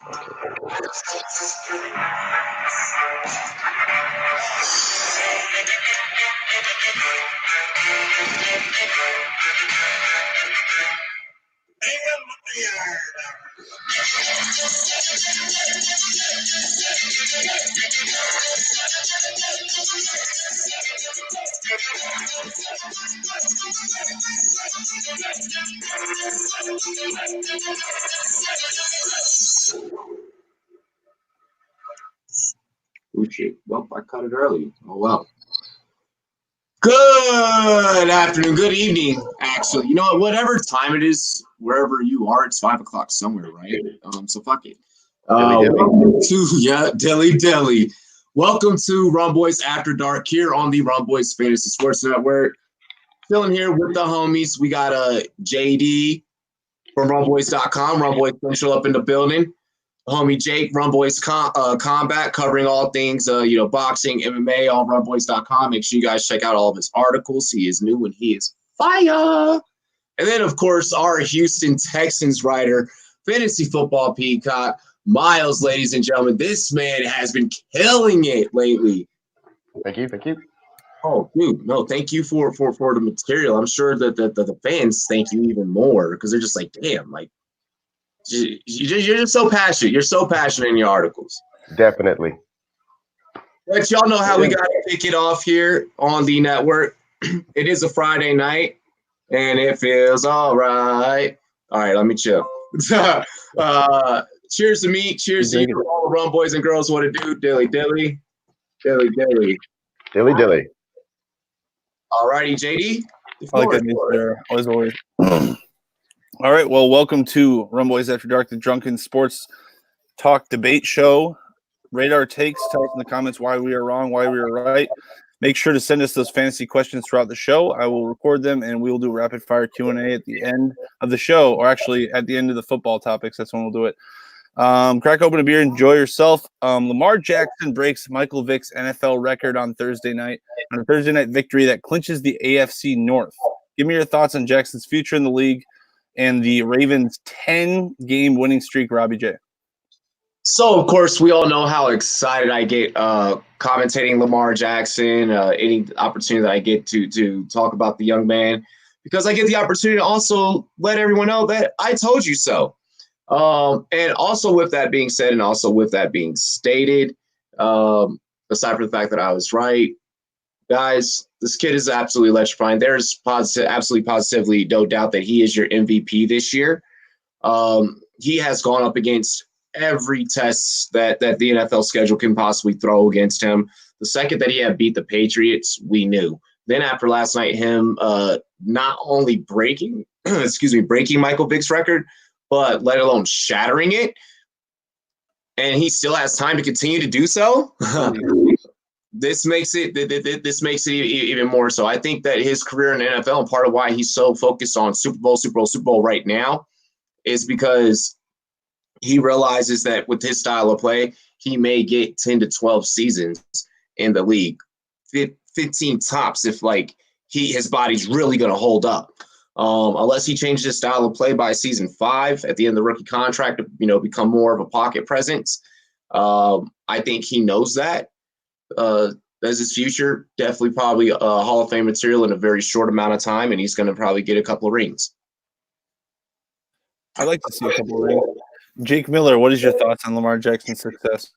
Oh shit. Well, I cut it early. Oh well. Good afternoon, good evening. Actually, you know what? Whatever time it is, wherever you are, it's 5 o'clock somewhere, right? So fuck it. Welcome to Dilly. Welcome to Rumboyz After Dark here on the Rumboyz Fantasy Sports Network. Filling here with the homies. We got JD from Rumboyz.com. Rumboyz Central up in the building. Homie Jake, Rumboyz Combat, covering all things, boxing, MMA on Rumboyz.com. Make sure you guys check out all of his articles. He is new and he is fire. And then, of course, our Houston Texans writer, fantasy football peacock, Miles, ladies and gentlemen. This man has been killing it lately. Thank you. Oh, dude, no, thank you for the material. I'm sure that the fans thank you even more because they're just like, damn, like, you're just so passionate. You're so passionate in your articles. Definitely. But y'all know how we got to kick it off here on the network. It is a Friday night, and it feels all right. All right, let me chill. Cheers to me. Cheers to you, all the Rumboyz and girls. What it do? Dilly. All righty, JD. I like that music there. Always. All right, well, welcome to Rumboyz After Dark, the Drunken Sports Talk Debate Show. Rate our takes. Tell us in the comments why we are wrong, why we are right. Make sure to send us those fantasy questions throughout the show. I will record them, and we will do rapid-fire Q&A at the end of the show, or actually at the end of the football topics. That's when we'll do it. Crack open a beer, enjoy yourself. Lamar Jackson breaks Michael Vick's NFL record on Thursday night, on a Thursday night victory that clinches the AFC North. Give me your thoughts on Jackson's future in the league and the Ravens' 10-game winning streak, Robbie J. So, of course, we all know how excited I get commentating Lamar Jackson, any opportunity that I get to talk about the young man, because I get the opportunity to also let everyone know that I told you so. And also with that being said, and also with that being stated, aside from the fact that I was right, guys, this kid is absolutely electrifying. There's absolutely positively no doubt that he is your MVP this year. He has gone up against every test that the NFL schedule can possibly throw against him. The second that he had beat the Patriots, we knew. Then after last night, him not only breaking Michael Vick's record, but let alone shattering it, and he still has time to continue to do so. This makes it even more so. I think that his career in the NFL, and part of why he's so focused on Super Bowl right now, is because he realizes that with his style of play, he may get 10 to 12 seasons in the league, 15 tops if his body's really going to hold up. Unless he changes his style of play by season 5 at the end of the rookie contract to become more of a pocket presence. I think he knows that. As his future, definitely probably Hall of Fame material in a very short amount of time, and he's going to probably get a couple of rings. I'd like to see a couple of rings. Jake Miller, what is your thoughts on Lamar Jackson's success?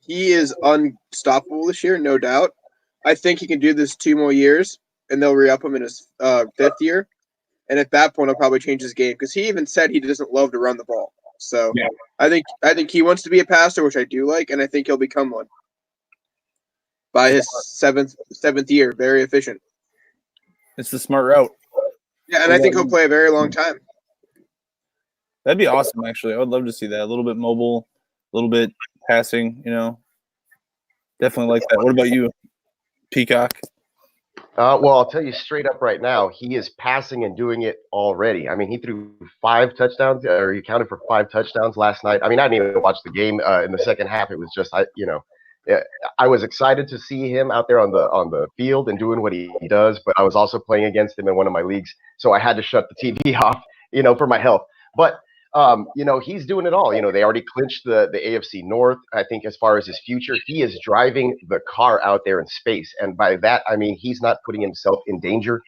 He is unstoppable this year, no doubt. I think he can do this 2 more years, and they'll re-up him in his 5th year. And at that point, he'll probably change his game because he even said he doesn't love to run the ball. So yeah. I think he wants to be a passer, which I do like, and I think he'll become one by his seventh year. Very efficient. It's the smart route. Yeah, and I think he'll play a very long time. That'd be awesome, actually. I would love to see that. A little bit mobile, a little bit passing, Definitely like that. What about you, Peacock? Well, I'll tell you straight up right now, he is passing and doing it already. I mean, he threw 5 touchdowns, or he counted for 5 touchdowns last night. I mean, I didn't even watch the game in the second half. It was just, I was excited to see him out there on the field and doing what he does, but I was also playing against him in one of my leagues, so I had to shut the TV off, for my health. But He's doing it all. They already clinched the AFC North. I think as far as his future, he is driving the car out there in space. And by that, I mean, he's not putting himself in danger.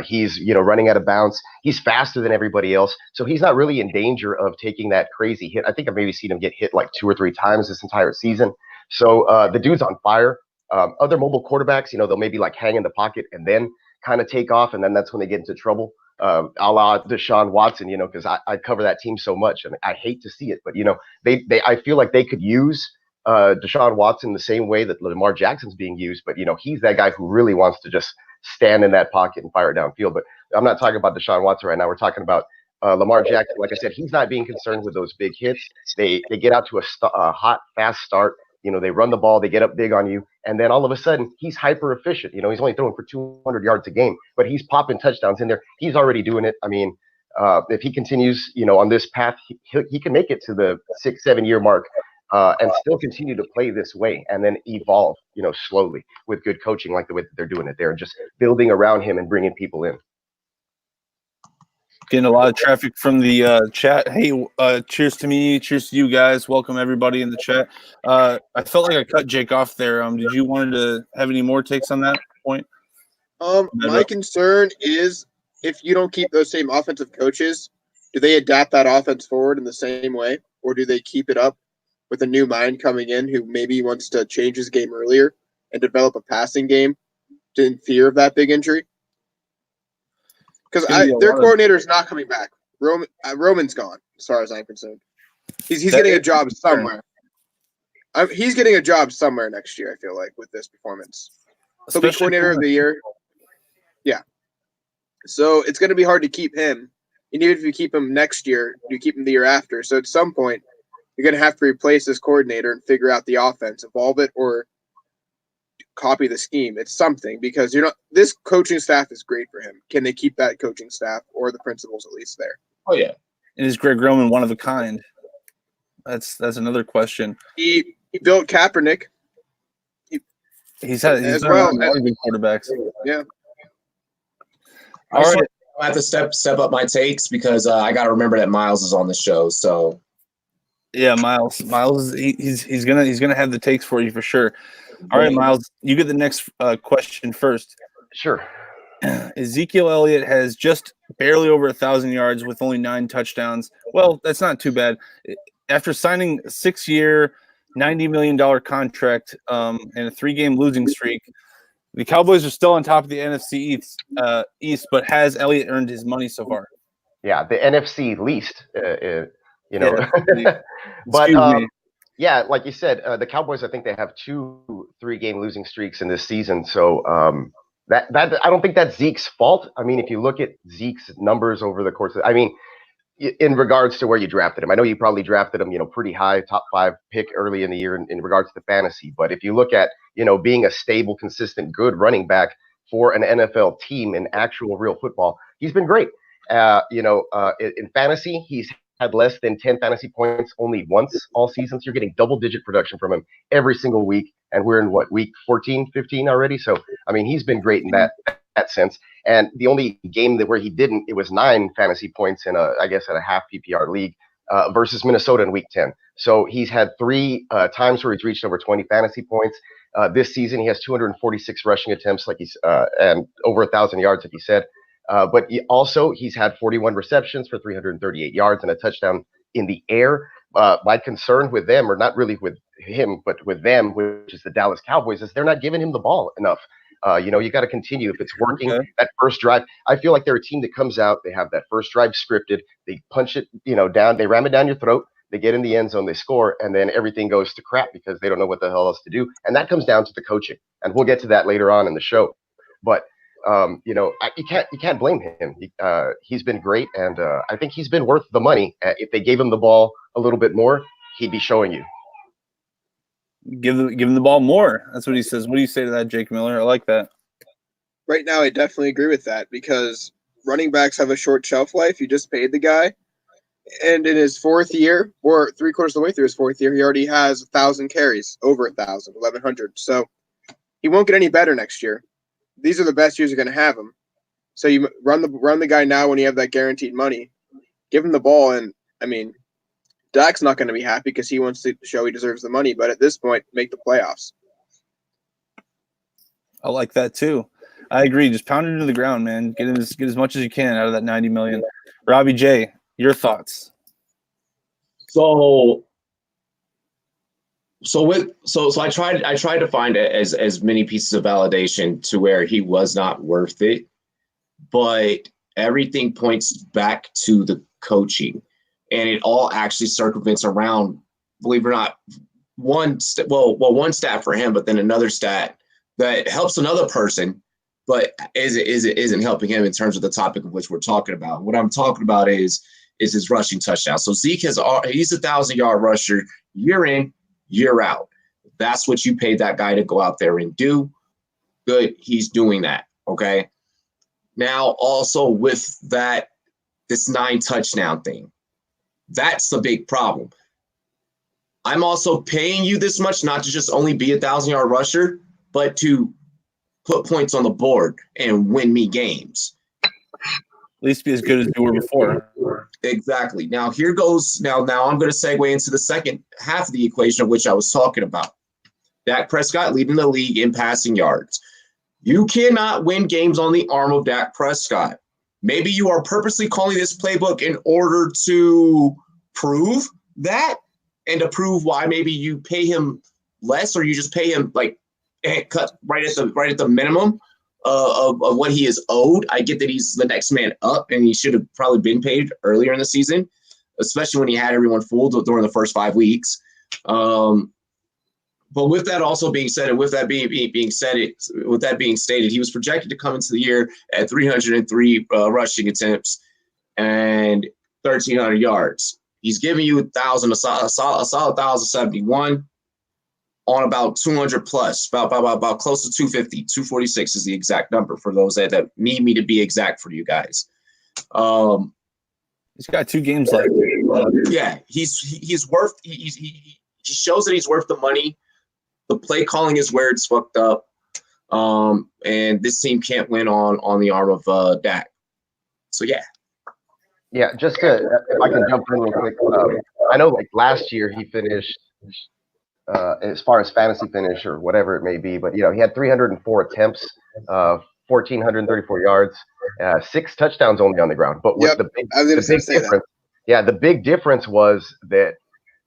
He's, running out of bounds. He's faster than everybody else. So he's not really in danger of taking that crazy hit. I think I've maybe seen him get hit like 2 or 3 times this entire season. So the dude's on fire. Other mobile quarterbacks, they'll maybe like hang in the pocket and then kind of take off. And then that's when they get into trouble. A la Deshaun Watson, because I cover that team so much and I hate to see it, but I feel like they could use Deshaun Watson the same way that Lamar Jackson's being used, but he's that guy who really wants to just stand in that pocket and fire it downfield. But I'm not talking about Deshaun Watson right now. We're talking about Lamar Jackson. Like I said, he's not being concerned with those big hits. They get out to a hot, fast start. They run the ball, they get up big on you, and then all of a sudden he's hyper efficient. He's only throwing for 200 yards a game, but he's popping touchdowns in there. He's already doing it. I mean, if he continues, on this path, he can make it to the 6-7 year mark and still continue to play this way, and then evolve, slowly with good coaching, like the way that they're doing it there, and just building around him and bringing people in. Getting a lot of traffic from the chat. Hey, cheers to me. Cheers to you guys. Welcome everybody in the chat. I felt like I cut Jake off there. Did you want to have any more takes on that point? My concern is if you don't keep those same offensive coaches, do they adapt that offense forward in the same way, or do they keep it up with a new mind coming in who maybe wants to change his game earlier and develop a passing game in fear of that big injury? Because their coordinator is not coming back. Roman's gone, as far as I'm concerned. He's getting a job somewhere. He's getting a job somewhere next year, I feel like, with this performance. He'll be coordinator of the year. Yeah. So it's going to be hard to keep him. And even if you keep him next year, you keep him the year after. So at some point, you're going to have to replace this coordinator and figure out the offense, evolve it, or copy the scheme. It's something, because this coaching staff is great for him. Can they keep that coaching staff, or the principals at least there? Oh yeah. And is Greg Roman one of a kind? That's another question. He built Kaepernick. He's had a lot of good quarterbacks. Yeah. All right. I have to step up my takes because I got to remember that Miles is on the show. So yeah, Miles, he's gonna have the takes for you for sure. All right, Miles, you get the next question first. Sure. Ezekiel Elliott has just barely over 1,000 yards with only 9 touchdowns. Well, that's not too bad. After signing a 6-year, $90 million contract and a 3-game losing streak, the Cowboys are still on top of the NFC East, but has Elliott earned his money so far? Yeah, the NFC least, Yeah, but yeah, like you said, the Cowboys, I think they have 2 3-game losing streaks in this season. So that I don't think that's Zeke's fault. I mean, if you look at Zeke's numbers over the course of, in regards to where you drafted him, I know you probably drafted him, pretty high, top 5 pick early in the year in regards to fantasy. But if you look at, being a stable, consistent, good running back for an NFL team in actual real football, he's been great. In fantasy, he's had less than 10 fantasy points only once all season. So you're getting double-digit production from him every single week. And we're in week 14, 15 already. So, he's been great in that sense. And the only game where he didn't, it was 9 fantasy points in a half PPR league versus Minnesota in week 10. So he's had 3 times where he's reached over 20 fantasy points. This season, he has 246 rushing attempts, and over 1,000 yards, like you said. But he's had 41 receptions for 338 yards and a touchdown in the air. My concern with them, or not really with him, but with them, which is the Dallas Cowboys, is they're not giving him the ball enough. You got to continue. If it's working, that first drive, I feel like they're a team that comes out, they have that first drive scripted, they punch it, down, they ram it down your throat, they get in the end zone, they score, and then everything goes to crap because they don't know what the hell else to do. And that comes down to the coaching. And we'll get to that later on in the show. But you can't blame him. He's been great, and I think he's been worth the money. If they gave him the ball a little bit more, he'd be showing you. Give him the ball more. That's what he says. What do you say to that, Jake Miller? I like that. Right now, I definitely agree with that because running backs have a short shelf life. You just paid the guy, and in his 4th year, or 3/4 of the way through his 4th year, he already has 1,000 carries, over 1,000, 1,100. So he won't get any better next year. These are the best years you're going to have him. So you run the guy now when you have that guaranteed money. Give him the ball, and I mean, Dak's not going to be happy because he wants to show he deserves the money, but at this point, make the playoffs. I like that too. I agree. Just pound it into the ground, man. Get as much as you can out of that $90 million. Robbie J, your thoughts? So I tried to find as many pieces of validation to where he was not worth it, but everything points back to the coaching, and it all actually circumvents around, believe it or not, one stat for him, but then another stat that helps another person, but isn't helping him in terms of the topic of which we're talking about. What I'm talking about is his rushing touchdown. So Zeke he's a 1,000-yard rusher year in, year out. That's what you paid that guy to go out there and do. Good, he's doing that. Okay. Now also with that, this 9 touchdown thing, that's the big problem. I'm also paying you this much, not to just only be a 1,000-yard rusher, but to put points on the board and win me games. At least be as good as you were before. Exactly. Now here goes. Now I'm going to segue into the second half of the equation of which I was talking about. Dak Prescott leading the league in passing yards. You cannot win games on the arm of Dak Prescott. Maybe you are purposely calling this playbook in order to prove that and to prove why maybe you pay him less, or you just pay him like cut right at the minimum of what he is owed. I get that he's the next man up and he should have probably been paid earlier in the season, especially when he had everyone fooled during the first 5 weeks. But with that also being said, and with that being stated, he was projected to come into the year at 303 rushing attempts and 1,300 yards. He's giving you a solid 1,071 on about 200 plus, about close to 250, 246 is the exact number for those that need me to be exact for you guys. He's got 2 games left. Yeah, he's worth. He shows that he's worth the money. The play calling is where it's fucked up, and this team can't win on the arm of Dak. So yeah. Just if I can jump in real quick, I know like last year he finished as far as fantasy finish or whatever it may be, but he had 304 attempts, 1,434 yards, 6 touchdowns only on the ground. But with the big difference was that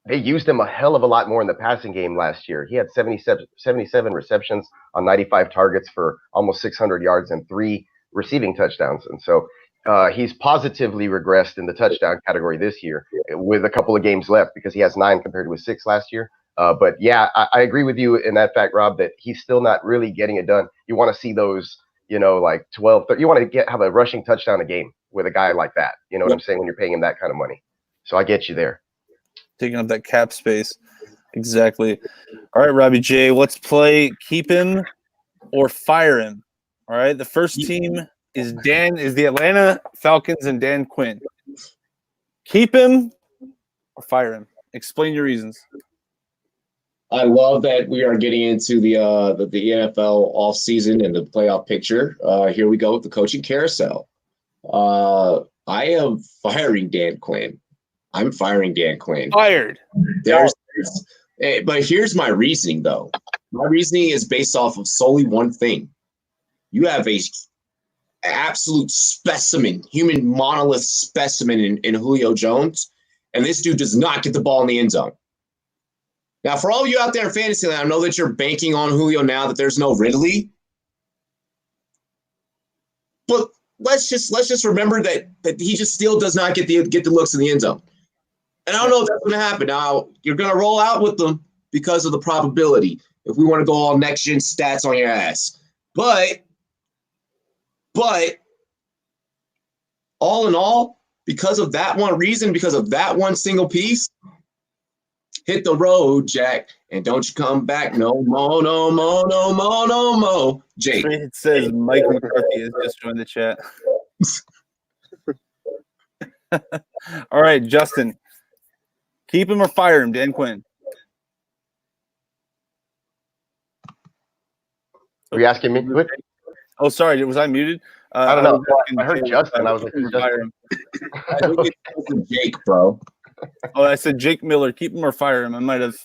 they used him a hell of a lot more in the passing game last year. He had 77 receptions on 95 targets for almost 600 yards and 3 receiving touchdowns. And so he's positively regressed in the touchdown category this year with a couple of games left because he has 9 compared to his 6 last year. But yeah, I agree with you in that fact, Rob, that he's still not really getting it done. You want to see those, like 12, 30, you want to have a rushing touchdown a game with a guy like that. You know what I'm saying? When you're paying him that kind of money. So I get you there. Taking up that cap space. Exactly. All right, Robbie J, let's play keep him or fire him. All right. The first team is the Atlanta Falcons and Dan Quinn. Keep him or fire him. Explain your reasons. I love that we are getting into the NFL offseason and the playoff picture. Here we go with the coaching carousel. I am firing Dan Quinn. I'm firing Dan Quinn. Fired. But here's my reasoning, though. My reasoning is based off of solely one thing. You have a absolute specimen, human monolith specimen in Julio Jones, and this dude does not get the ball in the end zone. Now, for all of you out there in fantasy land, I know that you're banking on Julio now that there's no Ridley. But let's just remember that he just still does not get the looks in the end zone. And I don't know if that's going to happen. Now, you're going to roll out with them because of the probability, if we want to go all next-gen stats on your ass. But all in all, because of that one reason, because of that one single piece, hit the road, Jack, and don't you come back no more, no more, no more, no more. Jake. It says Mike McCarthy has just joined the chat. All right, Justin. Keep him or fire him, Dan Quinn. Are you asking me? What? Oh, sorry. Was I muted? I don't know. I heard Justin. I was like, fire him. I think it's Jake, bro. Oh, I said Jake Miller. Keep him or fire him. I might have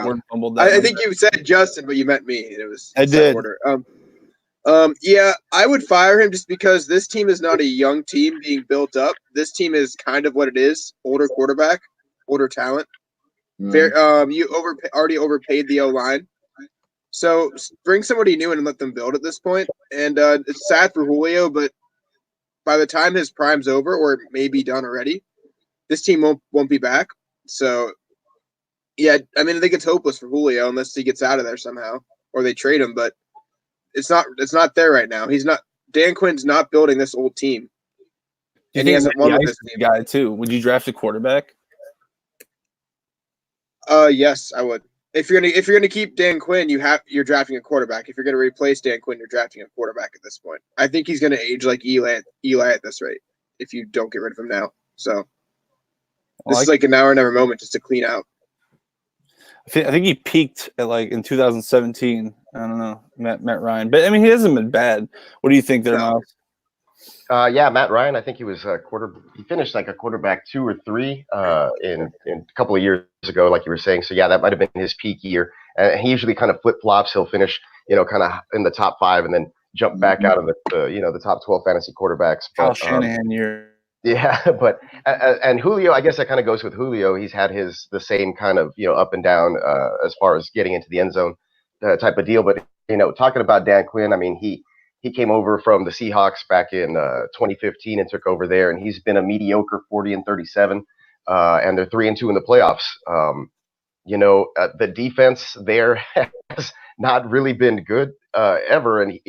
word fumbled that. I think you said Justin, but you meant me. And it was I did. order. Yeah, I would fire him just because this team is not a young team being built up. This team is kind of what it is: older quarterback, older talent. You already overpaid the O-line, so bring somebody new in and let them build at this point. And it's sad for Julio, but by the time his prime's over, or it may be done already, this team won't be back. So, yeah, I mean, I think it's hopeless for Julio unless he gets out of there somehow or they trade him. But it's not there right now. Dan Quinn's not building this old team, and he hasn't won with this team. Guy too. Would you draft a quarterback? Yes, I would. If you're gonna keep Dan Quinn, you're drafting a quarterback. If you're gonna replace Dan Quinn, you're drafting a quarterback at this point. I think he's gonna age like Eli at this rate if you don't get rid of him now. So this is like an hour never moment just to clean out. I think he peaked at like in 2017. I don't know, Matt Ryan, but I mean he hasn't been bad. What do you think there, Miles? Yeah, Matt Ryan. I think he was he finished like a quarterback 2 or 3 in a couple of years ago, like you were saying. So yeah, that might have been his peak year. And he usually kind of flip flops. He'll finish, kind of in the top 5 and then jump back out of the top 12 fantasy quarterbacks. Kyle Shanahan year. Yeah, but and Julio, I guess that kind of goes with Julio. He's had the same kind of up and down as far as getting into the end zone type of deal. But talking about Dan Quinn, I mean he came over from the Seahawks back in 2015 and took over there, and he's been a mediocre 40-37, and they're 3-2 in the playoffs. The defense there has not really been good ever, and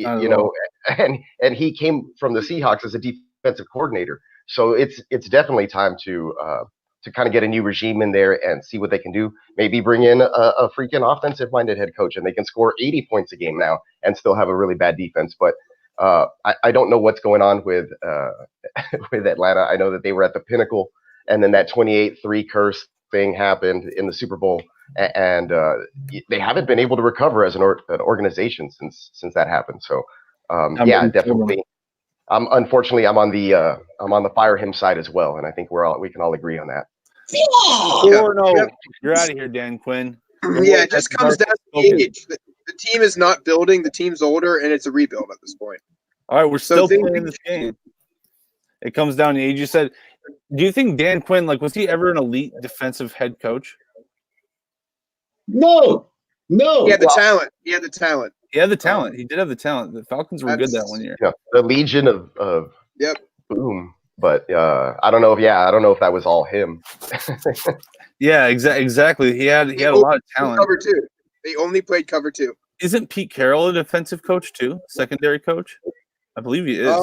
and he came from the Seahawks as a defensive coordinator. So it's definitely time to kind of get a new regime in there and see what they can do. Maybe bring in a freaking offensive-minded head coach, and they can score 80 points a game now and still have a really bad defense. But I don't know what's going on with with Atlanta. I know that they were at the pinnacle, and then that 28-3 curse thing happened in the Super Bowl, and they haven't been able to recover as an organization since that happened. So yeah, definitely. Unfortunately, I'm on the fire him side as well, and I think we can all agree on that. 4-0. You're out of here, Dan Quinn. Yeah, it just comes down to age. The team is not building. The team's older, and it's a rebuild at this point. All right, we're still playing this game. It comes down to age. You said, do you think Dan Quinn, was he ever an elite defensive head coach? No. He had the talent. He had the talent. He had the talent. He did have the talent. The Falcons were good that one year. Yeah, the Legion of boom. But I don't know if that was all him. Yeah, exactly. He had a lot of talent. Cover 2. They only played cover 2. Isn't Pete Carroll a defensive coach too? Secondary coach? I believe he is.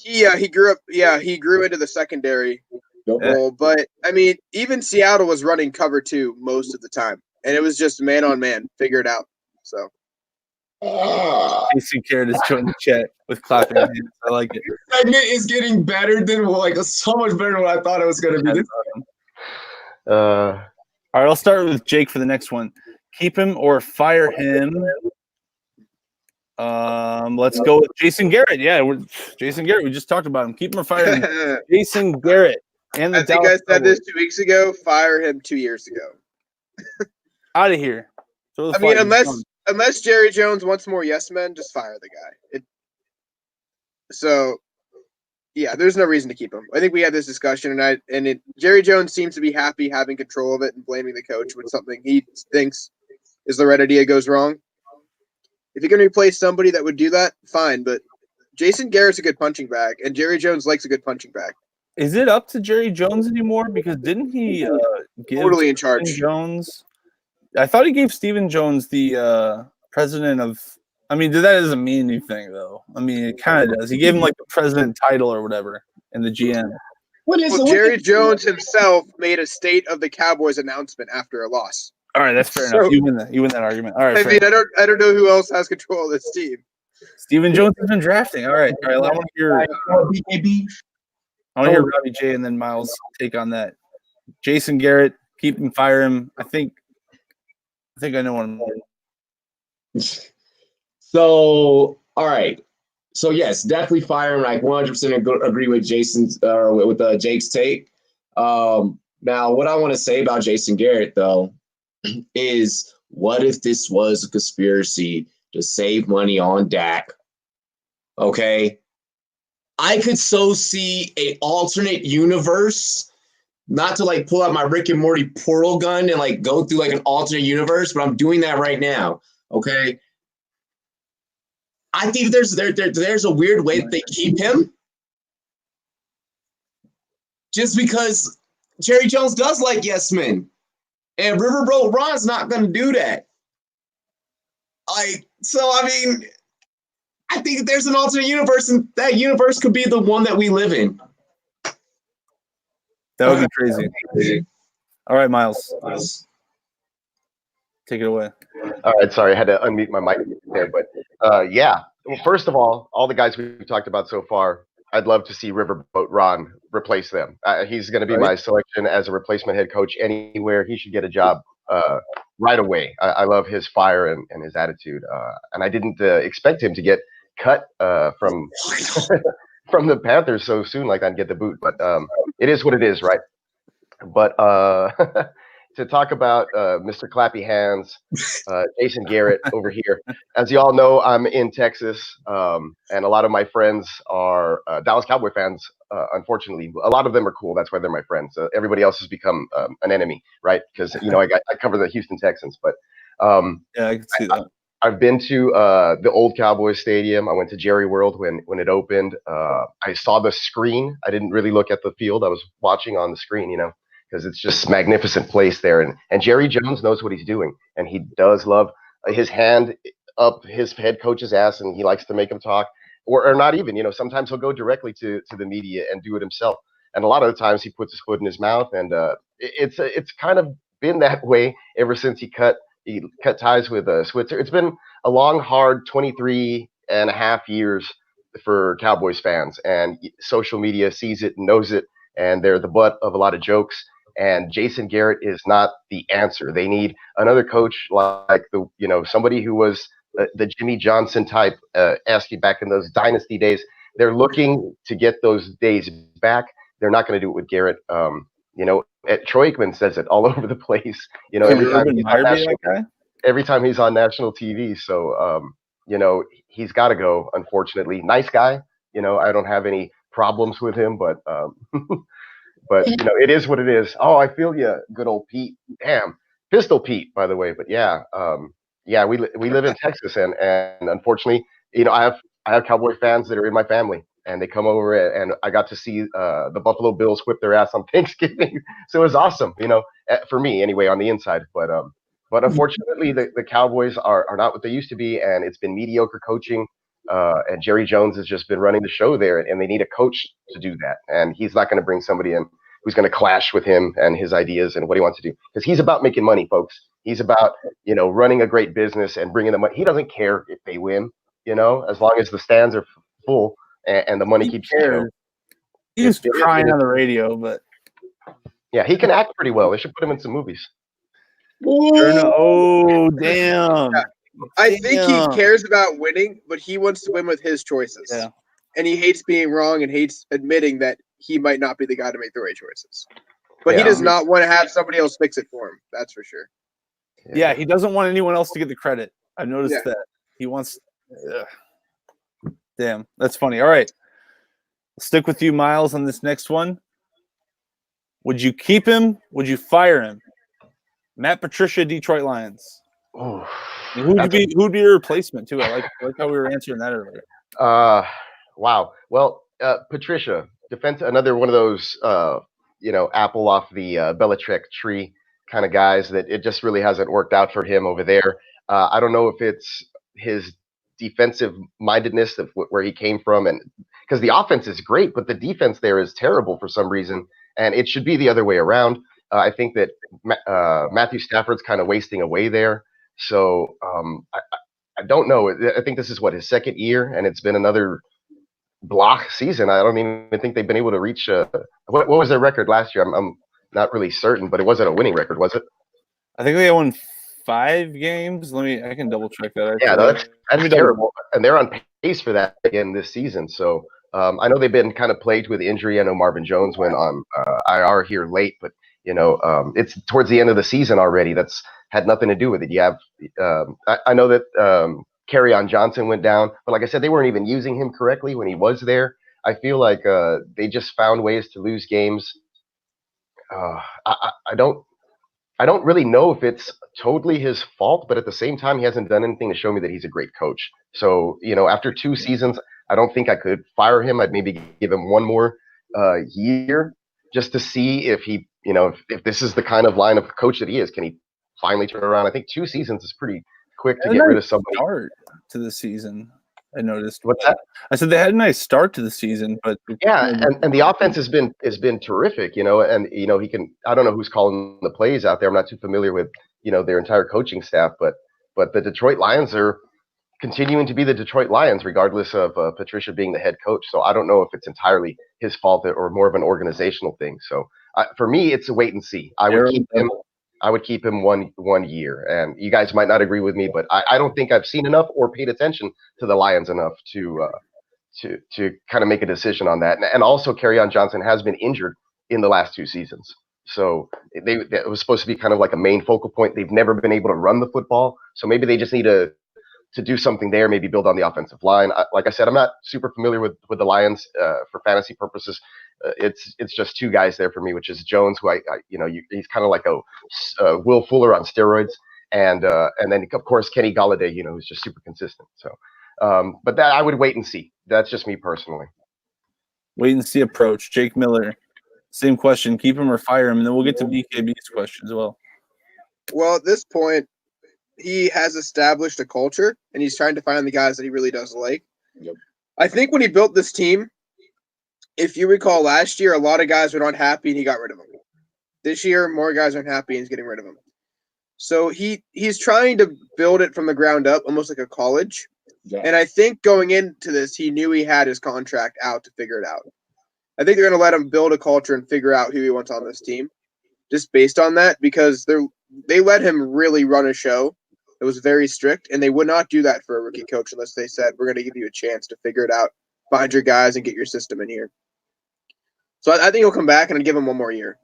He grew up. Yeah, he grew into the secondary role. But I mean, even Seattle was running cover 2 most of the time, and it was just man on man. Figure it out. So. Jason Garrett is joining the chat with clapping hands. I like it. This segment is getting better than so much better than what I thought it was going to be. All right, I'll start with Jake for the next one. Keep him or fire him. Let's go with Jason Garrett. Yeah, Jason Garrett. We just talked about him. Keep him or fire him. Jason Garrett. And I think I said this 2 weeks ago. Fire him 2 years ago. Out of here. I mean, unless Jerry Jones wants more yes men, just fire the guy. Yeah, there's no reason to keep him. I think we had this discussion, and Jerry Jones seems to be happy having control of it and blaming the coach when something he thinks is the right idea goes wrong. If you're going to replace somebody that would do that, fine. But Jason Garrett's a good punching bag, and Jerry Jones likes a good punching bag. Is it up to Jerry Jones anymore? Because didn't he give totally in charge Jones? I thought he gave Stephen Jones the president of. I mean, that doesn't mean anything, though. I mean, it kind of does. He gave him the president title or whatever, and the GM. Jerry Jones himself made a State of the Cowboys announcement after a loss. All right, that's fair enough. You win that argument. All right. I mean, I don't know who else has control of this team. Stephen Jones has been drafting. All right. I want to hear. I want to hear Robbie J and then Miles take on that. Jason Garrett, keep him, fire him. I think I know one more. So, all right. So, yes, definitely fire him. 100% agree with Jason's with Jake's take. Now, what I want to say about Jason Garrett, though, is what if this was a conspiracy to save money on Dak? Okay. I could so see an alternate universe, not to like pull out my Rick and Morty portal gun and like go through like an alternate universe, but I'm doing that right now. Okay. I think there's a weird way that they keep him just because Jerry Jones does like yes men. And Riverboat Ron's not going to do that. I mean, I think there's an alternate universe, and that universe could be the one that we live in. That would be crazy. All right, Miles. Take it away. All right, sorry, I had to unmute my mic there, but yeah. Well, first of all the guys we've talked about so far, I'd love to see Riverboat Ron replace them. He's going to be my selection as a replacement head coach anywhere. He should get a job right away. I love his fire and his attitude, and I didn't expect him to get cut from from the Panthers so soon, like I'd get the boot. But it is what it is, right? But to talk about Mr. Clappy Hands, Jason Garrett over here. As you all know, I'm in Texas, and a lot of my friends are Dallas Cowboy fans. Unfortunately, a lot of them are cool. That's why they're my friends. Everybody else has become an enemy, right? Because I cover the Houston Texans. But yeah, I can see that. I've been to the old Cowboys Stadium. I went to Jerry World when it opened. I saw the screen. I didn't really look at the field. I was watching on the screen, because it's just a magnificent place there. And Jerry Jones knows what he's doing, and he does love his hand up his head coach's ass, and he likes to make him talk, or not even. Sometimes he'll go directly to the media and do it himself. And a lot of the times he puts his foot in his mouth, and it's kind of been that way ever since he cut ties with Switzer. It's been a long, hard 23 and a half years for Cowboys fans, and social media sees it and knows it, and they're the butt of a lot of jokes. And Jason Garrett is not the answer. They need another coach like somebody who was the Jimmy Johnson type, asking back in those dynasty days. They're looking to get those days back. They're not going to do it with Garrett. Troy Aikman says it all over the place. Every time he's on national TV. So he's got to go. Unfortunately, nice guy. I don't have any problems with him, but but it is what it is. Oh, I feel you, good old Pete. Damn, Pistol Pete, by the way. But yeah, we live in Texas, and unfortunately, I have Cowboy fans that are in my family, and they come over, and I got to see the Buffalo Bills whip their ass on Thanksgiving, so it was awesome, for me anyway on the inside. But unfortunately, the Cowboys are not what they used to be, and it's been mediocre coaching. And Jerry Jones has just been running the show there, and they need a coach to do that. And he's not going to bring somebody in who's going to clash with him and his ideas and what he wants to do, because he's about making money, folks. He's about running a great business and bringing the money. He doesn't care if they win, as long as the stands are full and the money keeps going. He's crying on the radio, but yeah, he can act pretty well. They should put him in some movies. Oh, damn. Yeah. I think he cares about winning, but he wants to win with his choices. Yeah. And he hates being wrong and hates admitting that he might not be the guy to make the right choices. But he does not want to have somebody else fix it for him. That's for sure. Yeah, he doesn't want anyone else to get the credit. I've noticed that. He wants Damn, that's funny. All right. I'll stick with you, Miles, on this next one. Would you keep him? Would you fire him? Matt Patricia, Detroit Lions. Oh, who'd be your replacement too? I like how we were answering that earlier. Wow. Well, Patricia, defense, another one of those apple off the Belichick tree kind of guys that it just really hasn't worked out for him over there. I don't know if it's his defensive mindedness of where he came from, and because the offense is great, but the defense there is terrible for some reason, and it should be the other way around. I think that Matthew Stafford's kind of wasting away there. So I don't know. I think this is his second year, and it's been another block season. I don't even think they've been able to reach. What was their record last year? I'm not really certain, but it wasn't a winning record, was it? I think they won 5 games. I can double check that. Yeah, that's terrible, and they're on pace for that again this season. So I know they've been kind of plagued with injury. I know Marvin Jones went on IR here late, but It's towards the end of the season already. That's had nothing to do with it. You have, I know that Kerryon Johnson went down, but like I said, they weren't even using him correctly when he was there. I feel like they just found ways to lose games. I don't really know if it's totally his fault, but at the same time, he hasn't done anything to show me that he's a great coach. So, after 2 seasons, I don't think I could fire him. I'd maybe give him one more year just to see if he, if this is the kind of line of coach that he is. Can he finally turn around? I think 2 seasons is pretty quick to get rid of somebody. Start to the season. I noticed. What's that? I said they had a nice start to the season, but yeah, and the offense has been terrific, and he can. I don't know who's calling the plays out there. I'm not too familiar with their entire coaching staff, but the Detroit Lions are continuing to be the Detroit Lions, regardless of Patricia being the head coach. So I don't know if it's entirely his fault or more of an organizational thing. So for me, it's a wait and see. I would keep him one year, and you guys might not agree with me, but I don't think I've seen enough or paid attention to the Lions enough to kind of make a decision on that. And also, Kerryon Johnson has been injured in the last 2 seasons, so it was supposed to be kind of like a main focal point. They've never been able to run the football, so maybe they just need to do something there. Maybe build on the offensive line. Like I said, I'm not super familiar with the Lions for fantasy purposes. It's just 2 guys there for me, which is Jones, who he's kind of like a Will Fuller on steroids, and then of course Kenny Golladay, who's just super consistent. So, but that I would wait and see. That's just me personally. Wait and see approach. Jake Miller, same question: keep him or fire him, and then we'll get to BKB's question as well. Well, at this point, he has established a culture, and he's trying to find the guys that he really does like. Yep. I think when he built this team, if you recall last year, a lot of guys were not happy and he got rid of them. This year, more guys aren't happy and he's getting rid of them. So he's trying to build it from the ground up, almost like a college. Yeah. And I think going into this, he knew he had his contract out to figure it out. I think they're going to let him build a culture and figure out who he wants on this team, just based on that, because they let him really run a show. It was very strict, and they would not do that for a rookie coach unless they said, we're going to give you a chance to figure it out, find your guys, and get your system in here. So I think he'll come back, and I'd give him one more year.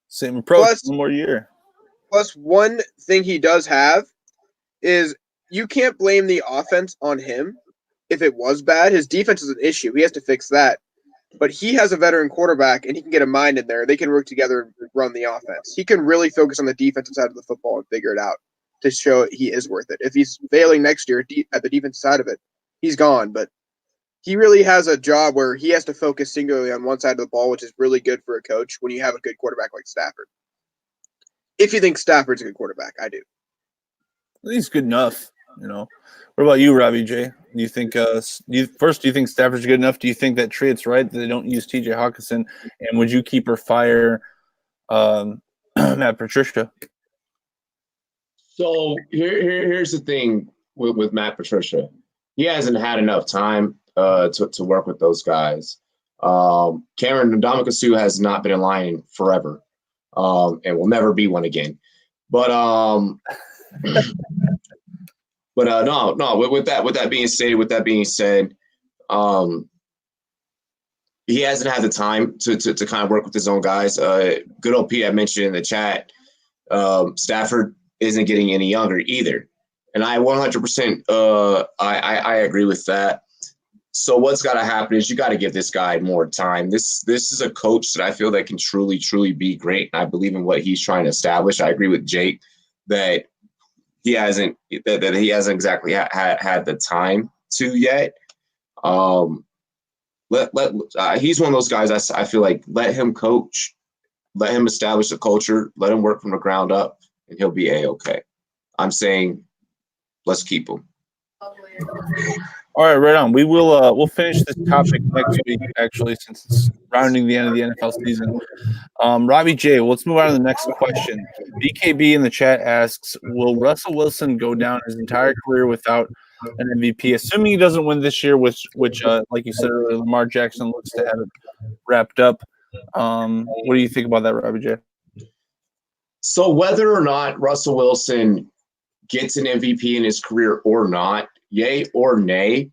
Same approach, one more year. Plus, one thing he does have is you can't blame the offense on him if it was bad. His defense is an issue. He has to fix that. But he has a veteran quarterback, and he can get a mind in there. They can work together and run the offense. He can really focus on the defensive side of the football and figure it out to show he is worth it. If he's failing next year at the defensive side of it, he's gone. But he really has a job where he has to focus singularly on one side of the ball, which is really good for a coach when you have a good quarterback like Stafford. If you think Stafford's a good quarterback, I do. I think he's good enough, What about you, Robbie J? Do you think do you think Stafford's good enough? Do you think that Tritt's right that they don't use TJ Hawkinson? And would you keep or fire Matt Patricia? So here's the thing with Matt Patricia. He hasn't had enough time to work with those guys. Cameron Ndamukong has not been in line forever, and will never be one again. But no. With that being said, he hasn't had the time to kind of work with his own guys. Good old Pete, I mentioned in the chat, Stafford isn't getting any younger either. And I 100% I agree with that. So what's got to happen is you got to give this guy more time. This is a coach that I feel that can truly, truly be great. And I believe in what he's trying to establish. I agree with Jake that he hasn't exactly had the time to yet. He's one of those guys I feel like let him coach, let him establish the culture, let him work from the ground up, and he'll be A-okay. I'm saying let's keep him. All right, right on. We will we'll finish this topic next week, actually, since it's rounding the end of the NFL season. Robbie J, well, let's move on to the next question. BKB in the chat asks, will Russell Wilson go down his entire career without an MVP, assuming he doesn't win this year, which like you said earlier, Lamar Jackson looks to have it wrapped up. What do you think about that, Robbie J? So whether or not Russell Wilson gets an MVP in his career or not, yay or nay,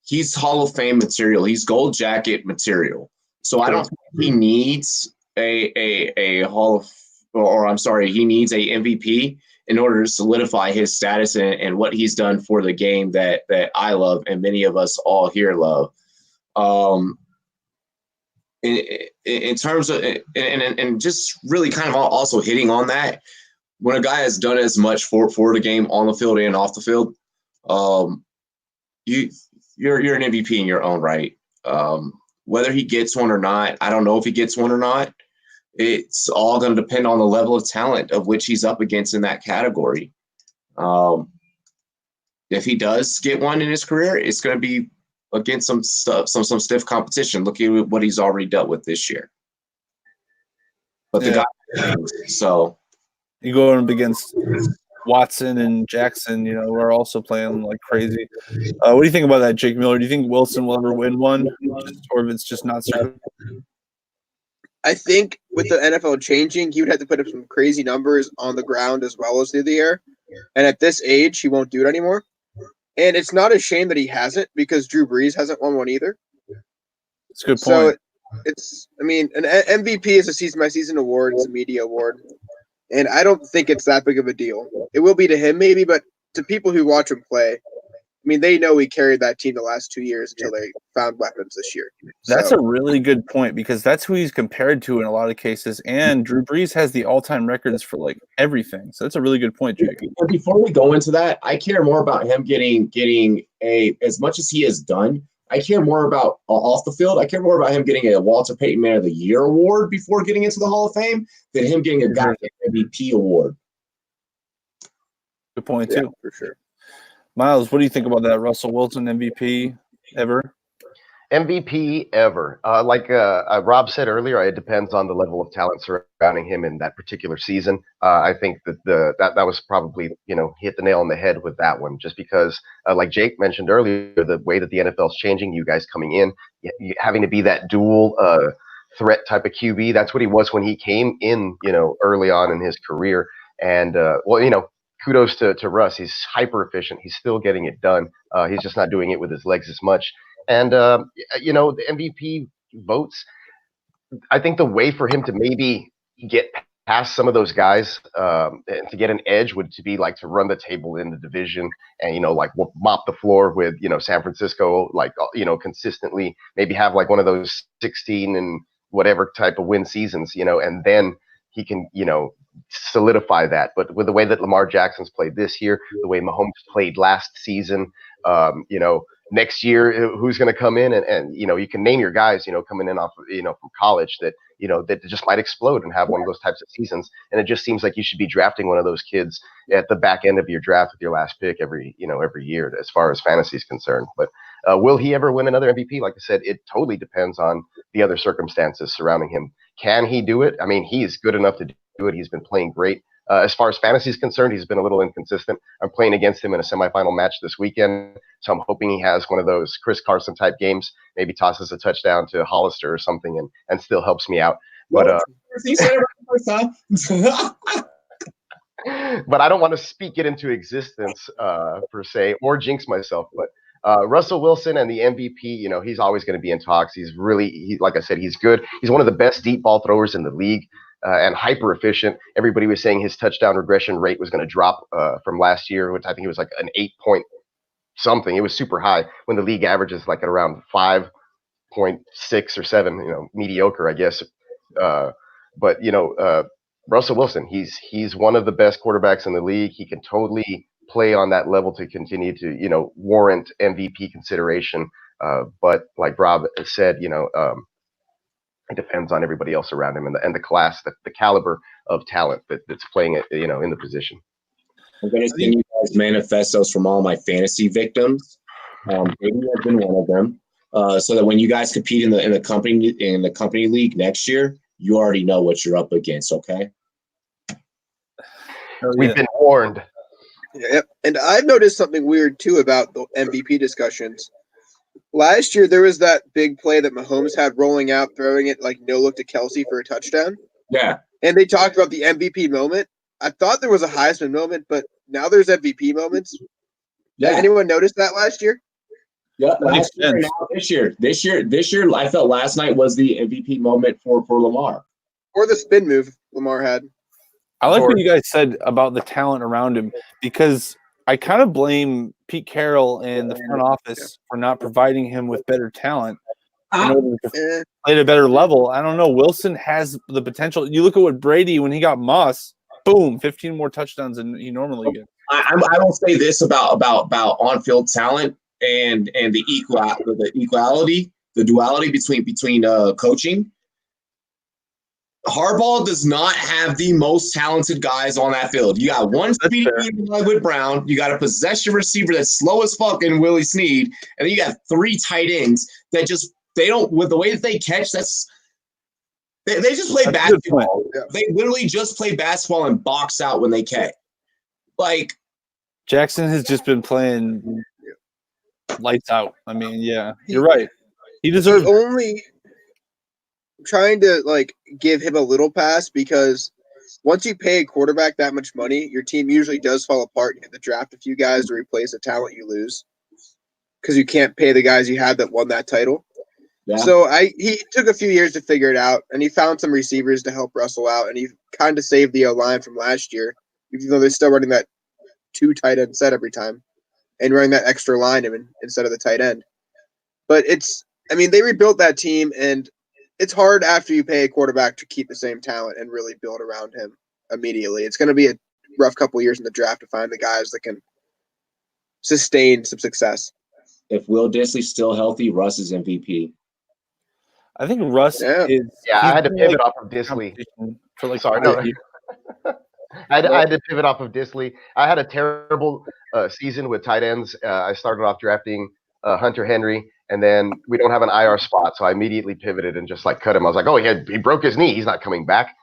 he's Hall of Fame material. He's gold jacket material. So I don't think he needs a Hall of, or I'm sorry, he needs a MVP in order to solidify his status and what he's done for the game that I love and many of us all here love. In terms of and just really kind of also hitting on that, when a guy has done as much for the game on the field and off the field, you're an MVP in your own right. Whether he gets one or not, I don't know if he gets one or not. It's all going to depend on the level of talent of which he's up against in that category. If he does get one in his career, it's going to be against some stiff competition. Look at what he's already dealt with this year. But the guy, so you go up against Watson and Jackson, we're also playing like crazy. What do you think about that, Jake Miller? Do you think Wilson will ever win one, or if it's just not certain? I think with the NFL changing, he would have to put up some crazy numbers on the ground as well as through the air. And at this age, he won't do it anymore. And it's not a shame that he hasn't, because Drew Brees hasn't won one either. That's a good point. So an MVP is a season by season award. It's a media award. And I don't think it's that big of a deal. It will be to him maybe, but to people who watch him play, they know he carried that team the last 2 years until they found weapons this year. That's a really good point, because that's who he's compared to in a lot of cases. And Drew Brees has the all-time records for like everything. So that's a really good point, Jake. And before we go into that, I care more about him getting as much as he has done. I care more about off the field. I care more about him getting a Walter Payton Man of the Year award before getting into the Hall of Fame than him getting a guy MVP award. Good point too, for sure. Miles, what do you think about that? Russell Wilson MVP ever? MVP ever. Like Rob said earlier, it depends on the level of talent surrounding him in that particular season. I think that that was probably, hit the nail on the head with that one, just because, like Jake mentioned earlier, the way that the NFL is changing, you guys coming in, having to be that dual threat type of QB. That's what he was when he came in, early on in his career. And, kudos to Russ. He's hyper efficient. He's still getting it done. He's just not doing it with his legs as much. And, the MVP votes, I think the way for him to maybe get past some of those guys and to get an edge would to be like to run the table in the division and, like mop the floor with, San Francisco, like, consistently, maybe have like one of those 16 and whatever type of win seasons, and then he can, solidify that. But with the way that Lamar Jackson's played this year, the way Mahomes played last season, next year, who's going to come in and you can name your guys, coming in off, from college that, that just might explode and have one of those types of seasons. And it just seems like you should be drafting one of those kids at the back end of your draft with your last pick every year as far as fantasy is concerned. But will he ever win another MVP? Like I said, it totally depends on the other circumstances surrounding him. Can he do it? He's good enough to do it. He's been playing great. As far as fantasy is concerned, he's been a little inconsistent. I'm playing against him in a semifinal match this weekend, so I'm hoping he has one of those Chris Carson type games, maybe tosses a touchdown to Hollister or something and still helps me out. But he said it right the first time. But I don't want to speak it into existence per se or jinx myself. But Russell Wilson and the MVP, he's always going to be in talks. He's like I said, he's good. He's one of the best deep ball throwers in the league. And hyper efficient. Everybody was saying his touchdown regression rate was going to drop from last year, which I think it was like an 8 point something. It was super high when the league average is like at around 5.6 or 7, mediocre, I guess. But Russell Wilson, he's one of the best quarterbacks in the league. He can totally play on that level to continue to, warrant MVP consideration. But like Rob said, it depends on everybody else around him and the class, the caliber of talent that's playing it, in the position. I'm going to send you guys manifestos from all my fantasy victims. Maybe I've been one of them, so that when you guys compete in the company league next year, you already know what you're up against. Okay. We've been warned. Yep. And I've noticed something weird too about the MVP discussions. Last year, there was that big play that Mahomes had rolling out, throwing it like no look to Kelsey for a touchdown. Yeah. And they talked about the MVP moment. I thought there was a Heisman moment, but now there's MVP moments. Yeah. Did anyone notice that last year? Yeah. This year, I felt last night was the MVP moment for Lamar. Or the spin move Lamar had. I like what you guys said about the talent around him, because I kind of blame Pete Carroll and the front office for not providing him with better talent in order to play at a better level. I don't know. Wilson has the potential. You look at what Brady, when he got Moss, boom, 15 more touchdowns than he normally gets. I will say this about on-field talent and the equality, the duality between coaching. Harbaugh does not have the most talented guys on that field. You got one speedy with Brown. You got a possession receiver that's slow as fuck in Willie Snead, and then you got 3 tight ends that just they don't with the way that they catch. They just play basketball. They literally just play basketball and box out when they catch. Like Jackson has just been playing lights out. I mean, yeah, you're right. He deserves only trying to give him a little pass, because once you pay a quarterback that much money, your team usually does fall apart. You have to draft a few guys to replace the talent you lose, because you can't pay the guys you had that won that title. Yeah. So he took a few years to figure it out, and he found some receivers to help Russell out, and he kind of saved the O-line from last year, even though they're still running that 2 tight end set every time and running that extra lineman instead of the tight end. But they rebuilt that team, and it's hard after you pay a quarterback to keep the same talent and really build around him immediately. It's going to be a rough couple of years in the draft to find the guys that can sustain some success. If Will Dissly's still healthy, Russ is MVP. I think Russ is. Yeah, I had to pivot off of Dissly. I had to pivot off of Dissly. I had a terrible season with tight ends. I started off drafting Hunter Henry, and then we don't have an IR spot, so I immediately pivoted and just cut him. I was like, oh, he broke his knee. He's not coming back.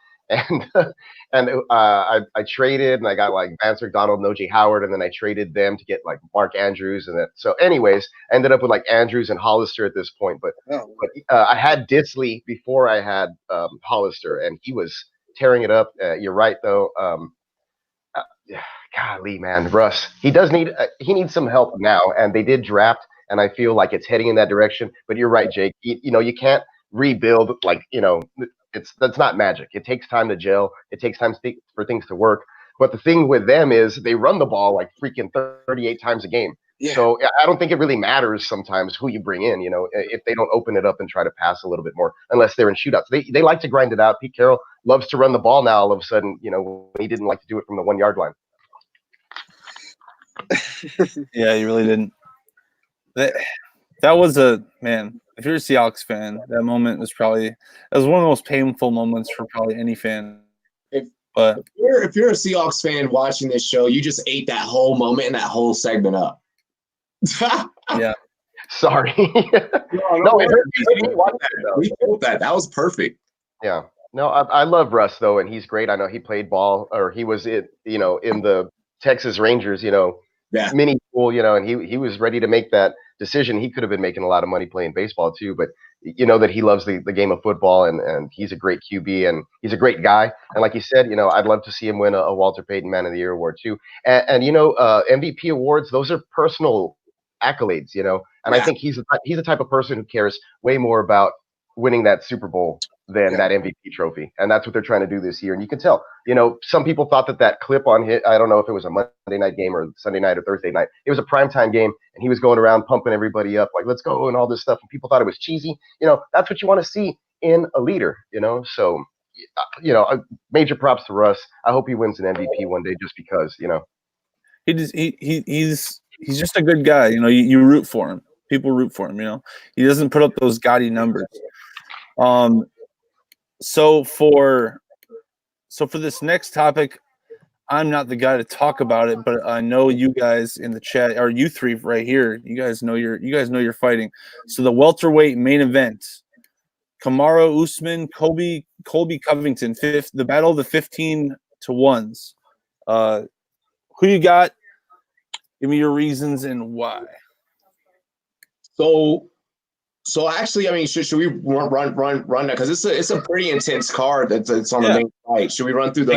And I traded, and I got Vance McDonald, Noji Howard, and then I traded them to get Mark Andrews, and so anyways, I ended up with Andrews and Hollister at this point. But I had Dissly before I had Hollister, and he was tearing it up. You're right though. Golly, man, Russ, he needs some help now, and they did draft, and I feel like it's heading in that direction. But you're right, Jake. You can't rebuild that's not magic. It takes time to gel. It takes time for things to work. But the thing with them is they run the ball freaking 38 times a game. Yeah. So I don't think it really matters sometimes who you bring in, if they don't open it up and try to pass a little bit more, unless they're in shootouts. They like to grind it out. Pete Carroll loves to run the ball now all of a sudden, when he didn't like to do it from the 1 yard line. Yeah, he really didn't. That was man. If you're a Seahawks fan, that moment was one of the most painful moments for probably any fan. If you're a Seahawks fan watching this show, you just ate that whole moment and that whole segment up. Yeah. Sorry. No, it hurt. We felt that. That was perfect. Yeah. No, I love Russ though, and he's great. I know he played ball, or he was in the Texas Rangers, mini pool, and he was ready to make that decision. He could have been making a lot of money playing baseball too, but that he loves the game of football, and he's a great QB, and he's a great guy. And like you said, I'd love to see him win a Walter Payton Man of the Year award too. And MVP awards, those are personal accolades, and I think he's the type of person who cares way more about winning that Super Bowl than that MVP trophy. And that's what they're trying to do this year. And you can tell, some people thought that clip on hit, I don't know if it was a Monday night game or Sunday night or Thursday night. It was a primetime game, and he was going around pumping everybody up, let's go, and all this stuff. And people thought it was cheesy. That's what you want to see in a leader, So, major props to Russ. I hope he wins an MVP one day just because, He's just a good guy. You root for him. People root for him, He doesn't put up those gaudy numbers. So for this next topic, I'm not the guy to talk about it, but I know you guys in the chat, or you three right here, you guys know you're fighting. So the welterweight main event, Kamaru Usman, Colby Covington, the battle of the 15-1s. Who you got? Give me your reasons and why. So actually, should we run that, because it's a pretty intense card that's on the main fight. Should we run through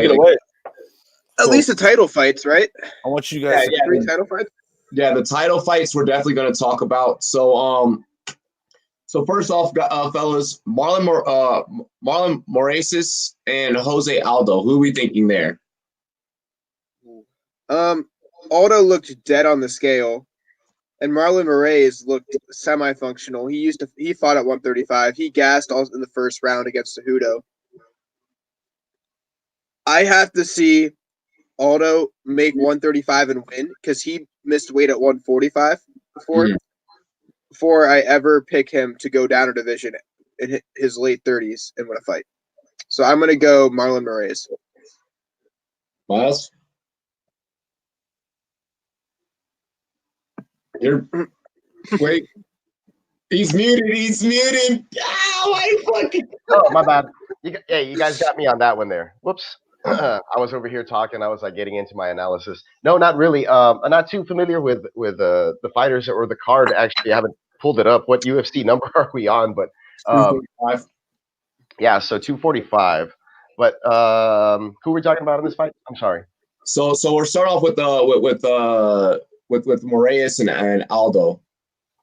at least the title fights, right? I want you guys to 3 title fights. Yeah, the title fights we're definitely going to talk about. So So first off, fellas, Marlon Moraes and Jose Aldo. Who are we thinking there? Aldo looked dead on the scale, and Marlon Moraes looked semi-functional. He fought at 135. He gassed in the first round against Cejudo. I have to see Aldo make 135 and win because he missed weight at 145 before I ever pick him to go down a division in his late 30s and win a fight. So I'm going to go Marlon Moraes. Miles? Wait. He's muted. Ah, why you fucking... Oh, my bad. You guys got me on that one there. Whoops. I was over here talking. I was like getting into my analysis. No, not really. I'm not too familiar with the fighters or the card. Actually, I haven't pulled it up. What UFC number are we on? But yeah, so 245. But who are we talking about in this fight? I'm sorry. So we're starting off with Moraes and Aldo.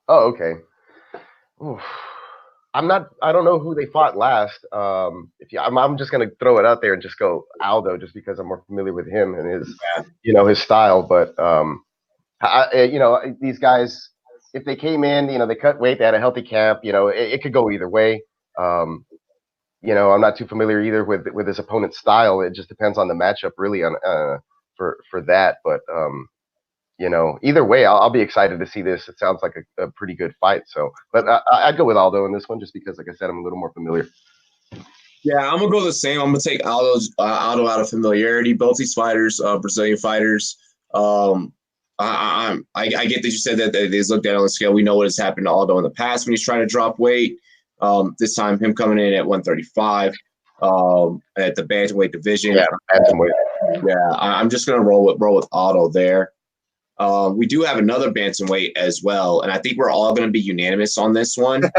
Oh, okay. Oof. I don't know who they fought last. I'm just gonna throw it out there and just go Aldo, just because I'm more familiar with him and his, his style. But these guys, if they came in, they cut weight, they had a healthy camp. It could go either way. I'm not too familiar either with his opponent's style. It just depends on the matchup, really, on for that. But either way, I'll be excited to see this. It sounds like a pretty good fight. So, but I'd go with Aldo in this one just because, like I said, I'm a little more familiar. Yeah, I'm gonna go the same. I'm gonna take Aldo out of familiarity. Both these fighters, Brazilian fighters. I get that you said that they looked at on the scale. We know what has happened to Aldo in the past when he's trying to drop weight. This time, him coming in at 135 at the bantamweight division. Yeah, bantamweight. Yeah, I'm just gonna roll with Aldo there. We do have another bantamweight as well, and I think we're all going to be unanimous on this one.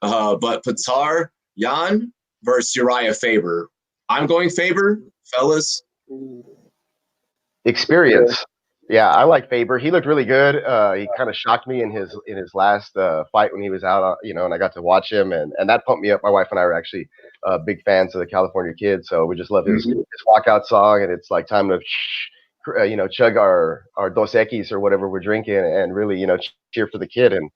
But Petar Yan versus Uriah Faber. I'm going Faber, fellas. Experience. Yeah, I like Faber. He looked really good. He kind of shocked me in his last fight when he was out, and I got to watch him, and that pumped me up. My wife and I were actually big fans of the California Kid, so we just love his walkout song, and it's like time to chug our Dos Equis or whatever we're drinking and really, cheer for the kid. And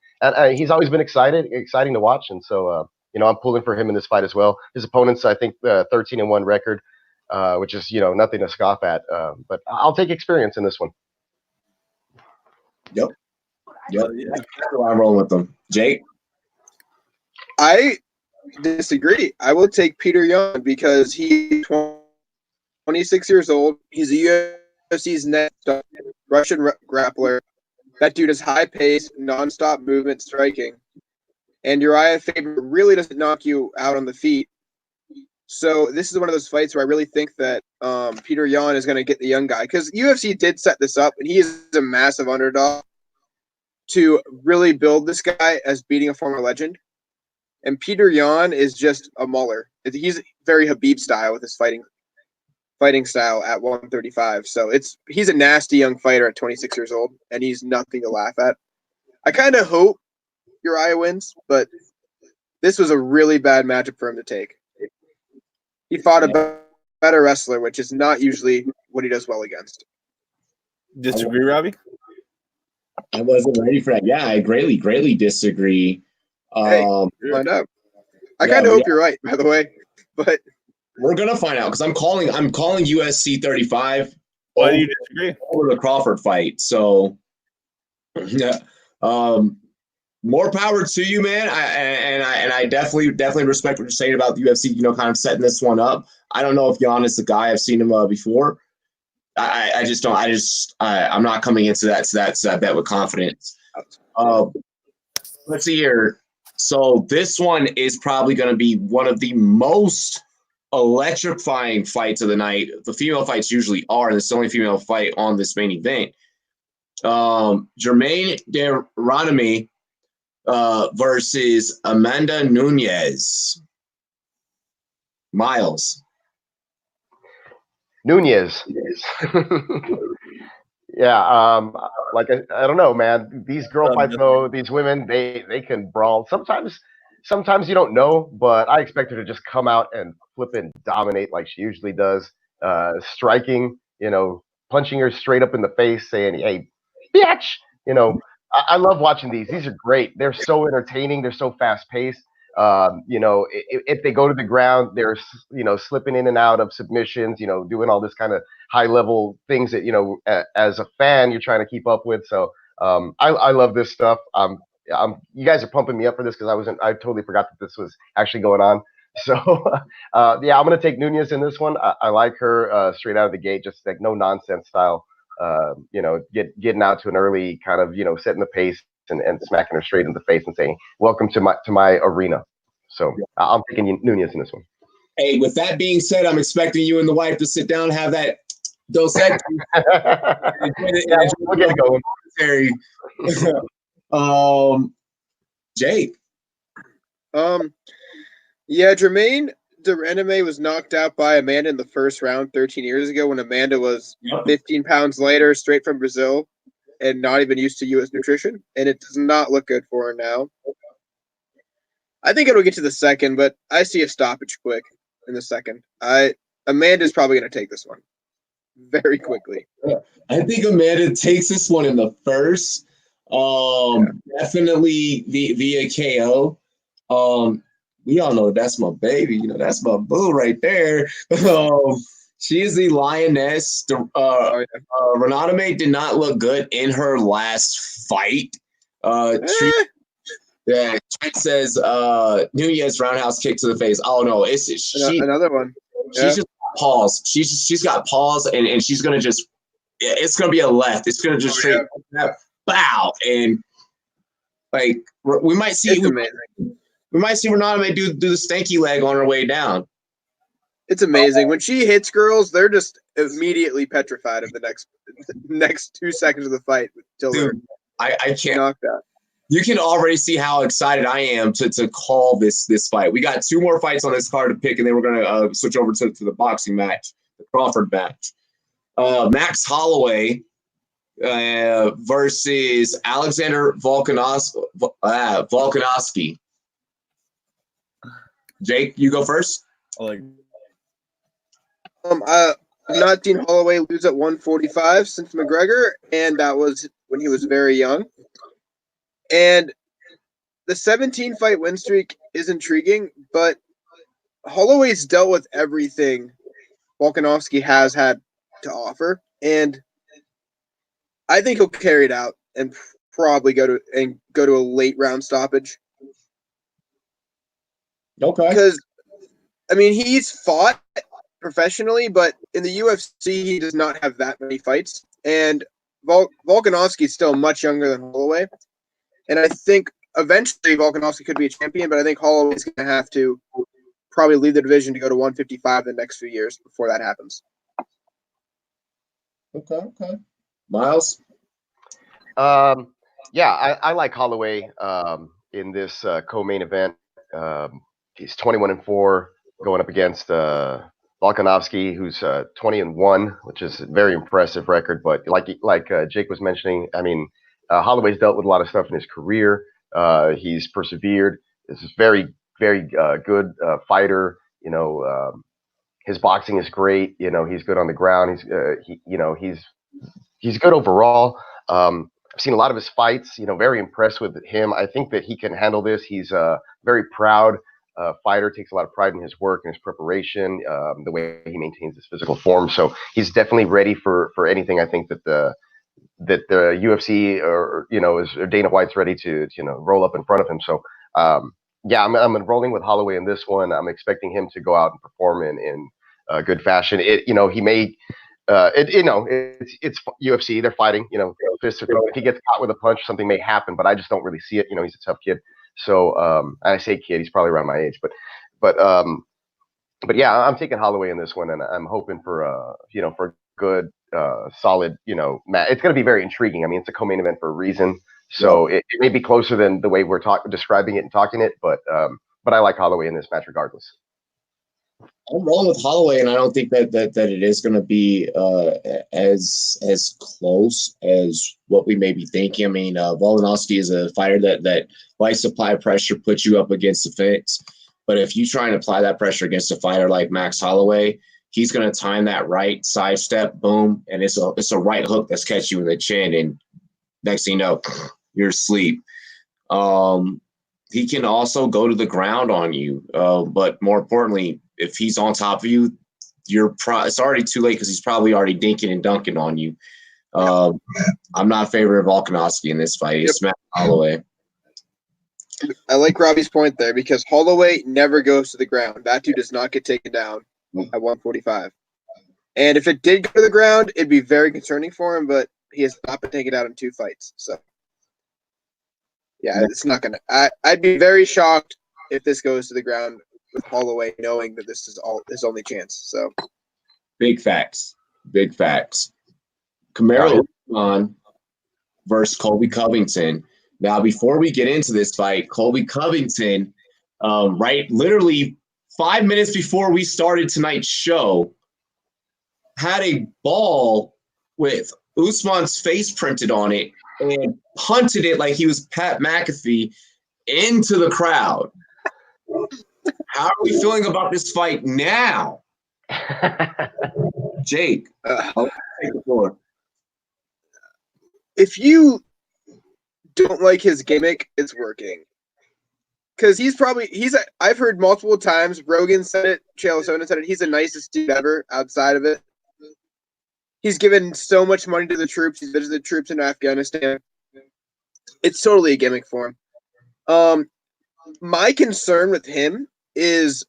he's always been exciting to watch. And so, I'm pulling for him in this fight as well. His opponent's, I think, 13-1 record, which is, nothing to scoff at. But I'll take experience in this one. Yep. I'm rolling with them. Jake? I disagree. I will take Peter Yan because he's 26 years old. He's a UFC's next Russian grappler. That dude is high pace, nonstop movement, striking. And Uriah Faber really doesn't knock you out on the feet. So this is one of those fights where I really think that Peter Yan is going to get the young guy, because UFC did set this up, and he is a massive underdog to really build this guy as beating a former legend. And Peter Yan is just a mauler. He's very Habib style with his fighting style at 135. So he's a nasty young fighter at 26 years old, and he's nothing to laugh at. I kind of hope Uriah wins, but this was a really bad matchup for him to take. He fought a better wrestler, which is not usually what he does well against. Disagree, Robbie? I wasn't ready for that. Yeah, I greatly disagree. Find out. I kind of hope you're right, by the way, but we're gonna find out because I'm calling USC 35. Why do you disagree? Over the Crawford fight. So, yeah, more power to you, man. I definitely respect what you're saying about the UFC. Kind of setting this one up. I don't know if Jan is the guy. I've seen him before. I just don't. I'm not coming into that bet with confidence. Let's see here. So this one is probably going to be one of the most electrifying fights of the night. The female fights usually are, and it's the only female fight on this main event. Germaine de Randamie versus Amanda Nunes. Miles. Nunes. Yeah, like I don't know, man. These girl fights, though, these women, they can brawl. Sometimes you don't know, but I expect her to just come out and flip and dominate like she usually does. Striking, punching her straight up in the face, saying, "Hey, bitch!" I love watching these. These are great. They're so entertaining. They're so fast paced. If they go to the ground, they're slipping in and out of submissions. Doing all this kind of high level things that as a fan you're trying to keep up with. So I love this stuff. You guys are pumping me up for this because I totally forgot that this was actually going on. So yeah, I'm gonna take Nunez in this one. I like her straight out of the gate, just like no nonsense style. Getting out to an early kind of setting the pace and smacking her straight in the face and saying, "Welcome to my arena." So I'm taking Nunez in this one. Hey, with that being said, I'm expecting you and the wife to sit down and have that Dos Equis. We'll get going. Jake. Yeah, Jermaine Durename was knocked out by Amanda in the first round 13 years ago when Amanda was 15 pounds lighter, straight from Brazil, and not even used to U.S. nutrition, and it does not look good for her now. I think it'll get to the second, but I see a stoppage quick in the second. Amanda's probably going to take this one very quickly. I think Amanda takes this one in the first. Definitely via KO. We all know that's my baby. That's my boo right there. She is the lioness. Renata did not look good in her last fight. Trent says Nunez roundhouse kick to the face. Oh no, another one. She's just got paws. She's got paws, and she's gonna just. It's gonna be a left. It's gonna just straight bow, and like we might see. We might see Renata do the stanky leg on her way down. It's amazing. When she hits girls, they're just immediately petrified of the next 2 seconds of the fight until they're I can't knocked out. You can already see how excited I am to call this fight. We got 2 more fights on this card to pick, and then we're gonna switch over to the boxing match, the Crawford match. Max Holloway versus Alexander Volkanovski. Jake, you go first. I've not seen Holloway lose at 145 since McGregor, and that was when he was very young. And the 17-fight win streak is intriguing, but Holloway's dealt with everything Volkanovski has had to offer, and I think he'll carry it out and probably go to a late round stoppage. Okay. Because, I mean, he's fought professionally, but in the UFC, he does not have that many fights. And Volkanovski is still much younger than Holloway. And I think eventually Volkanovski could be a champion, but I think Holloway is going to have to probably leave the division to go to 155 the next few years before that happens. Okay. Miles? Yeah, I like Holloway in this co-main event. He's 21-4 going up against Volkanovski, who's 20-1, which is a very impressive record. But like Jake was mentioning, I mean, Holloway's dealt with a lot of stuff in his career. He's persevered. This is very, very good fighter. His boxing is great. He's good on the ground. He's good overall. I've seen a lot of his fights. Very impressed with him. I think that he can handle this. He's a very proud fighter. Takes a lot of pride in his work and his preparation. The way he maintains his physical form. So he's definitely ready for anything. I think that the UFC or Dana White's ready to roll up in front of him. So yeah, I'm enrolling with Holloway in this one. I'm expecting him to go out and perform in good fashion. He may. It's UFC. They're fighting. If he gets caught with a punch, something may happen. But I just don't really see it. He's a tough kid. So I say kid. He's probably around my age. But yeah, I'm taking Holloway in this one, and I'm hoping for a good, solid match. It's going to be very intriguing. I mean, it's a co-main event for a reason. So it may be closer than the way we're describing it and talking it. But I like Holloway in this match regardless. I'm rolling with Holloway, and I don't think that it is going to be as close as what we may be thinking. I mean, Volkanovski is a fighter that likes to apply pressure, put you up against the fence. But if you try and apply that pressure against a fighter like Max Holloway, he's going to time that right sidestep, boom, and it's a right hook that's catch you in the chin, and next thing you know, you're asleep. He can also go to the ground on you, but more importantly, if he's on top of you, it's already too late because he's probably already dinking and dunking on you. I'm not in favor of Volkanovski in this fight. It's Matt Holloway. I like Robbie's point there because Holloway never goes to the ground. That dude does not get taken down at 145. And if it did go to the ground, it'd be very concerning for him, but he has not been taken out in 2 fights. So, yeah, it's not going to – I'd be very shocked if this goes to the ground with Holloway knowing that this is all his only chance. So, big facts. Big facts. Kamaru Usman versus Colby Covington. Now, before we get into this fight, Colby Covington, literally 5 minutes before we started tonight's show, had a ball with Usman's face printed on it and punted it like he was Pat McAfee into the crowd. How are we feeling about this fight now? Jake, I'll take the floor. If you don't like his gimmick, it's working. Because I've heard multiple times, Rogan said it, Chael Sonnen said it, he's the nicest dude ever outside of it. He's given so much money to the troops. He's visited troops in Afghanistan. It's totally a gimmick for him. My concern with him is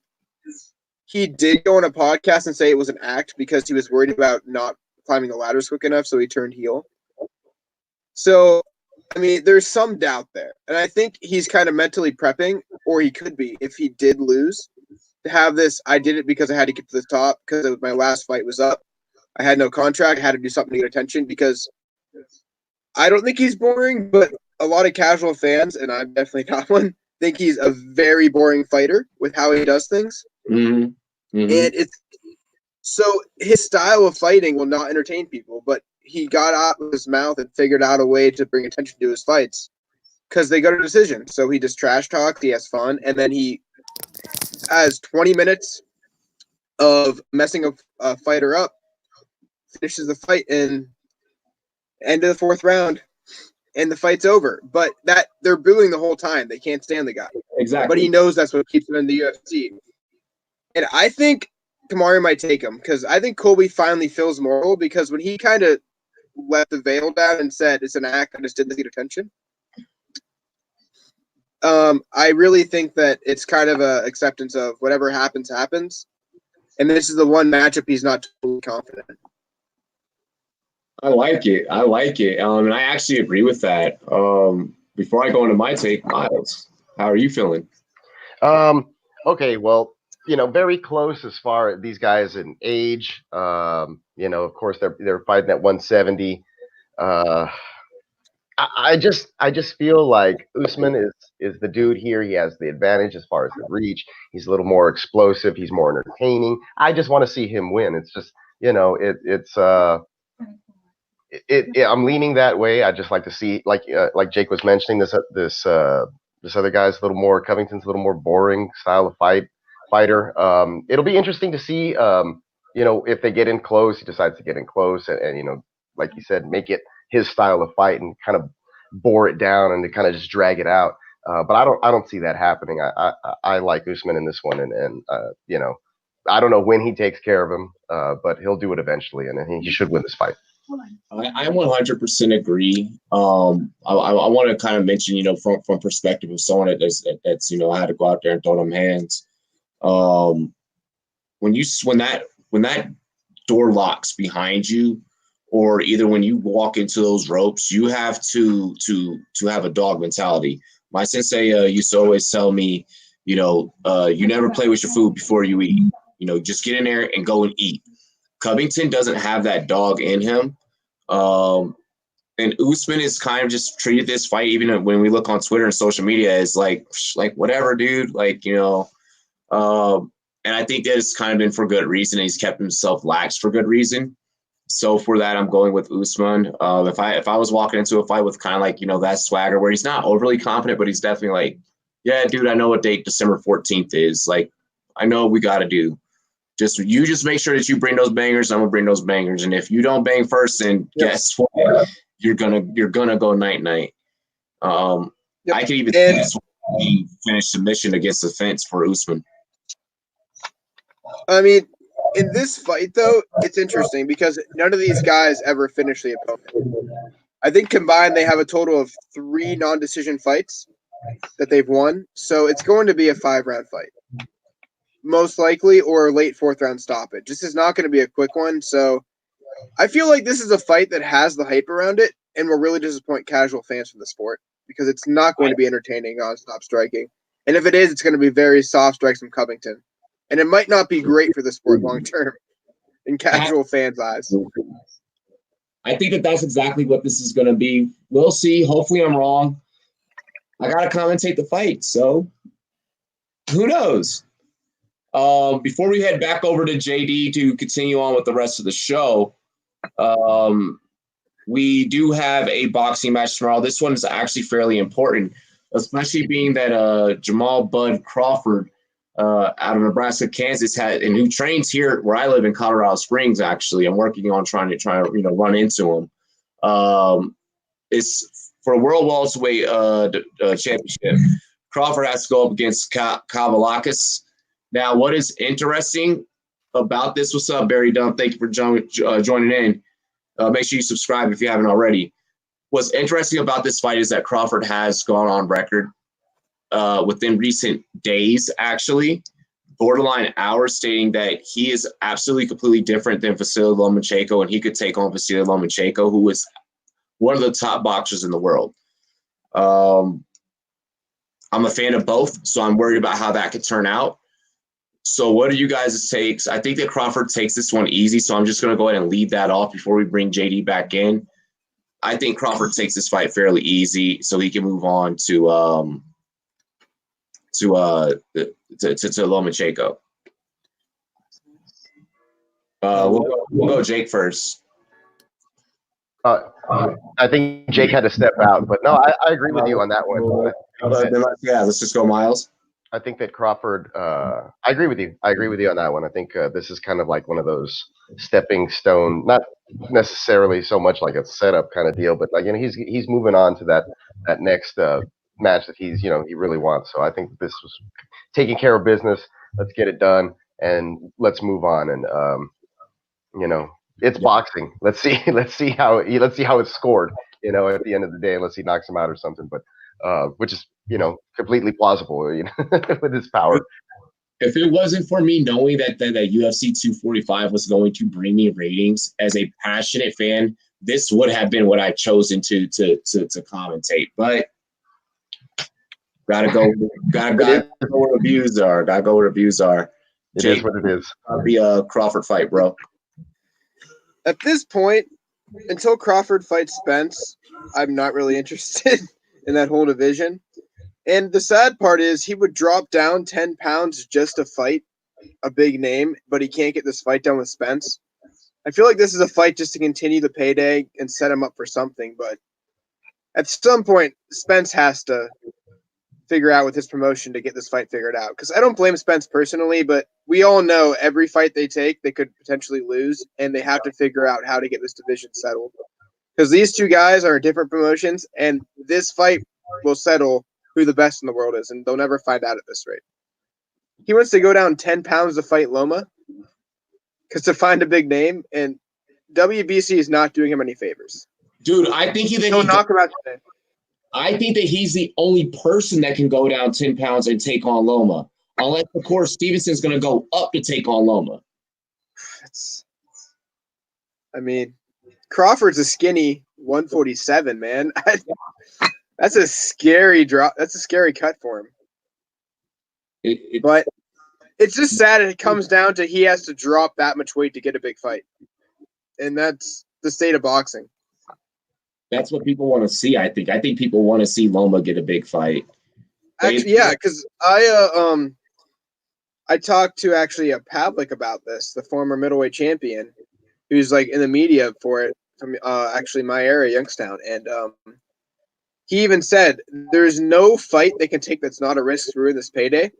he did go on a podcast and say it was an act because he was worried about not climbing the ladders quick enough, so he turned heel. So, I mean, there's some doubt there. And I think he's kind of mentally prepping, or he could be, if he did lose, to have this, I did it because I had to get to the top, because my last fight was up. I had no contract. I had to do something to get attention, because I don't think he's boring, but a lot of casual fans, and I'm definitely not one, think he's a very boring fighter with how he does things. Mm-hmm. Mm-hmm. And so his style of fighting will not entertain people, but he got out of his mouth and figured out a way to bring attention to his fights because they go to decision. So he just trash talks, he has fun, and then he has 20 minutes of messing a fighter up, finishes the fight in end of the 4th round, and the fight's over. But that they're booing the whole time. They can't stand the guy. Exactly. But he knows that's what keeps him in the UFC. And I think Kamaru might take him because I think Colby finally feels moral, because when he kind of let the veil down and said it's an act, I just did this to get attention. I really think that it's kind of a acceptance of whatever happens, happens. And this is the one matchup he's not totally confident in. I like it. And I actually agree with that. Before I go into my take, Miles, how are you feeling? Okay, well, very close as far as these guys in age. Of course they're fighting at 170. I just feel like Usman is the dude here. He has the advantage as far as the reach. He's a little more explosive. He's more entertaining. I just want to see him win. It's just, I'm leaning that way. I just like to see, like Jake was mentioning, this other guy's a little more, Covington's a little more boring style of fighter. It'll be interesting to see, if they get in close, he decides to get in close and like you said, make it his style of fight and kind of bore it down and to kind of just drag it out. But I don't see that happening. I like Usman in this one, and I don't know when he takes care of him, but he'll do it eventually, and he should win this fight. I 100% agree. I want to kind of mention, from perspective of someone that's I had to go out there and throw them hands. When that door locks behind you, or either when you walk into those ropes, you have to have a dog mentality. My sensei used to always tell me, you never play with your food before you eat. Just get in there and go and eat. Covington doesn't have that dog in him. And Usman is kind of just treated this fight, even when we look on Twitter and social media, as like whatever, dude. And I think that it's kind of been for good reason. He's kept himself lax for good reason. So for that, I'm going with Usman. If I was walking into a fight with kind of like, that swagger where he's not overly confident, but he's definitely like, yeah, dude, I know what date December 14th is. Like, I know what we got to do. You just make sure that you bring those bangers. I'm gonna bring those bangers. And if you don't bang first, then guess what? You're gonna go night. I could even see this finish submission against the fence for Usman. I mean, in this fight, though, it's interesting because none of these guys ever finish the opponent. I think combined they have a total of 3 non-decision fights that they've won. So it's going to be a 5-round fight, most likely, or a late 4th-round stoppage. This is not going to be a quick one. So I feel like this is a fight that has the hype around it and will really disappoint casual fans from the sport because it's not going to be entertaining non-stop striking. And if it is, it's going to be very soft strikes from Covington. And it might not be great for the sport long term in casual fans' eyes. I think that that's exactly what this is going to be. We'll see. Hopefully I'm wrong. I got to commentate the fight, so who knows? Before we head back over to JD to continue on with the rest of the show, we do have a boxing match tomorrow. This one is actually fairly important, especially being that Jamal Bud Crawford out of Nebraska, Kansas, and who trains here where I live in Colorado Springs. Actually, I'm working on trying to run into him. It's for a world welterweight championship. Crawford has to go up against Kavalakis. Now, what is interesting about this? What's up, Barry Dunn? Thank you for joining in. Make sure you subscribe if you haven't already. What's interesting about this fight is that Crawford has gone on record within recent days, actually, borderline hours, stating that he is absolutely completely different than Vasily Lomachenko, and he could take on Vasily Lomachenko, who is one of the top boxers in the world. I'm a fan of both, so I'm worried about how that could turn out. So what are you guys' takes? I think that Crawford takes this one easy, so I'm just going to go ahead and leave that off before we bring JD back in. I think Crawford takes this fight fairly easy, so he can move on to Lomachenko. We'll go Jake first. I think Jake had to step out, but no, I agree with you on that one. Yeah, let's just go Miles. I think that Crawford. I agree with you. I agree with you on that one. I think this is kind of like one of those stepping stone, not necessarily so much like a setup kind of deal, but like he's moving on to that next match that he really wants. So I think this was taking care of business. Let's get it done and let's move on. And it's boxing. Let's see how it's scored. At the end of the day, unless he knocks him out or something. But which is completely plausible. With his power. If it wasn't for me knowing that UFC 245 was going to bring me ratings as a passionate fan, this would have been what I chosen to commentate. But gotta go where the views are. Gotta go where the views are. It is what it is. The Crawford fight, bro. At this point, until Crawford fights Spence, I'm not really interested in that whole division. And the sad part is he would drop down 10 pounds just to fight a big name, but he can't get this fight done with Spence. I feel like this is a fight just to continue the payday and set him up for something. But at some point, Spence has to figure out with his promotion to get this fight figured out. Because I don't blame Spence personally, but we all know every fight they take, they could potentially lose, and they have to figure out how to get this division settled. Because these two guys are different promotions, and this fight will settle who the best in the world is, and they'll never find out at this rate. He wants to go down 10 pounds to fight Loma because to find a big name, and WBC is not doing him any favors. Dude, I think he'll knock him out today. I think that he's the only person that can go down 10 pounds and take on Loma. Unless, of course, Stevenson's going to go up to take on Loma. Crawford's a skinny 147, man. That's a scary drop. That's a scary cut for him. But it's just sad it comes down to he has to drop that much weight to get a big fight. And that's the state of boxing. That's what people want to see, I think. I think people want to see Loma get a big fight. Actually, yeah, because I I talked to actually a Pavlik about this, the former middleweight champion, who's like in the media for it from actually my area, Youngstown, and he even said there's no fight they can take that's not a risk through this payday,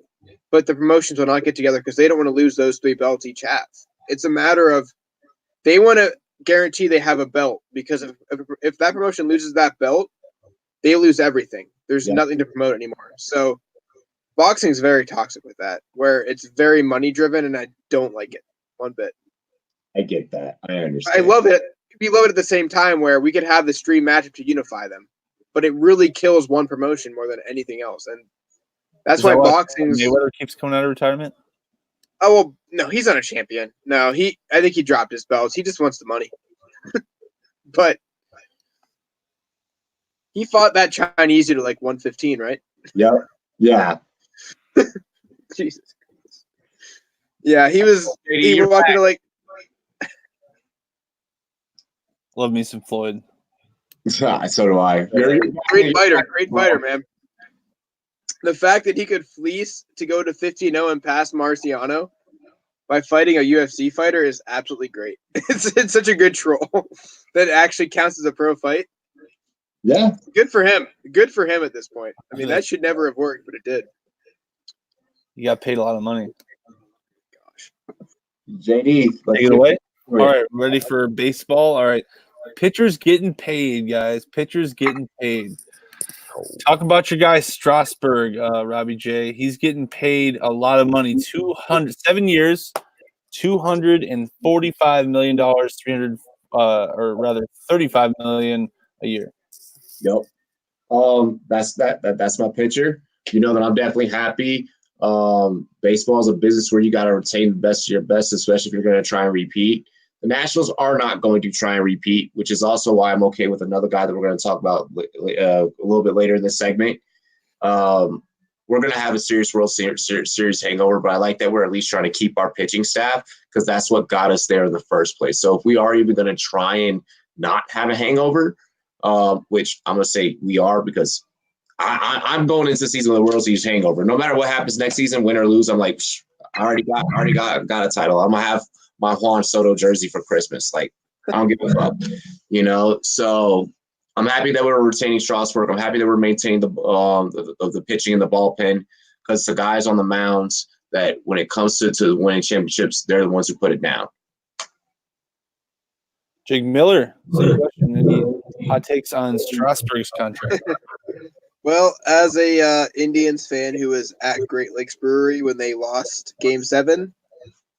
but the promotions will not get together because they don't want to lose those 3 belts each have. It's a matter of they want to guarantee they have a belt because if that promotion loses that belt, they lose everything. There's nothing to promote anymore. So boxing is very toxic with that, where it's very money driven, and I don't like it one bit. I get that. I understand. I love it. We love it at the same time where we could have this dream matchup to unify them, but it really kills one promotion more than anything else, and that's why boxing. Mayweather keeps coming out of retirement. Oh well, no, he's not a champion. No, I think he dropped his belts. He just wants the money. But he fought that Chinese dude at like 115, right? Yep. Yeah. Jesus. Yeah, he was. He walked into like. Love me some Floyd. So do I. Great fighter, man. The fact that he could fleece to go to 15-0 and pass Marciano by fighting a UFC fighter is absolutely great. It's such a good troll that actually counts as a pro fight. Yeah. Good for him. Good for him at this point. I mean, that should never have worked, but it did. You got paid a lot of money. Gosh. JD, take it away. All right, ready for baseball? All right. Pitchers getting paid, guys. Pitchers getting paid. Talk about your guy Strasburg, Robbie J. He's getting paid a lot of money. 7 years, $245 million, $35 million a year. Yep. That's my pitcher. You know that I'm definitely happy. Baseball is a business where you got to retain the best of your best, especially if you're going to try and repeat. The Nationals are not going to try and repeat, which is also why I'm okay with another guy that we're going to talk about a little bit later in this segment. We're going to have a serious World Series hangover, but I like that we're at least trying to keep our pitching staff because that's what got us there in the first place. So if we are even going to try and not have a hangover, which I'm going to say we are because I'm going into the season with a World Series hangover. No matter what happens next season, win or lose, I'm like, I already got a title. I'm going to have my Juan Soto jersey for Christmas. Like, I don't give a fuck, you know? So I'm happy that we're retaining Strasburg. I'm happy that we're maintaining the pitching in the bullpen because the guys on the mounds that when it comes to winning championships, they're the ones who put it down. Jake Miller, same question. Any hot takes on Strasburg's contract? Well, as a Indians fan who was at Great Lakes Brewery when they lost Game 7,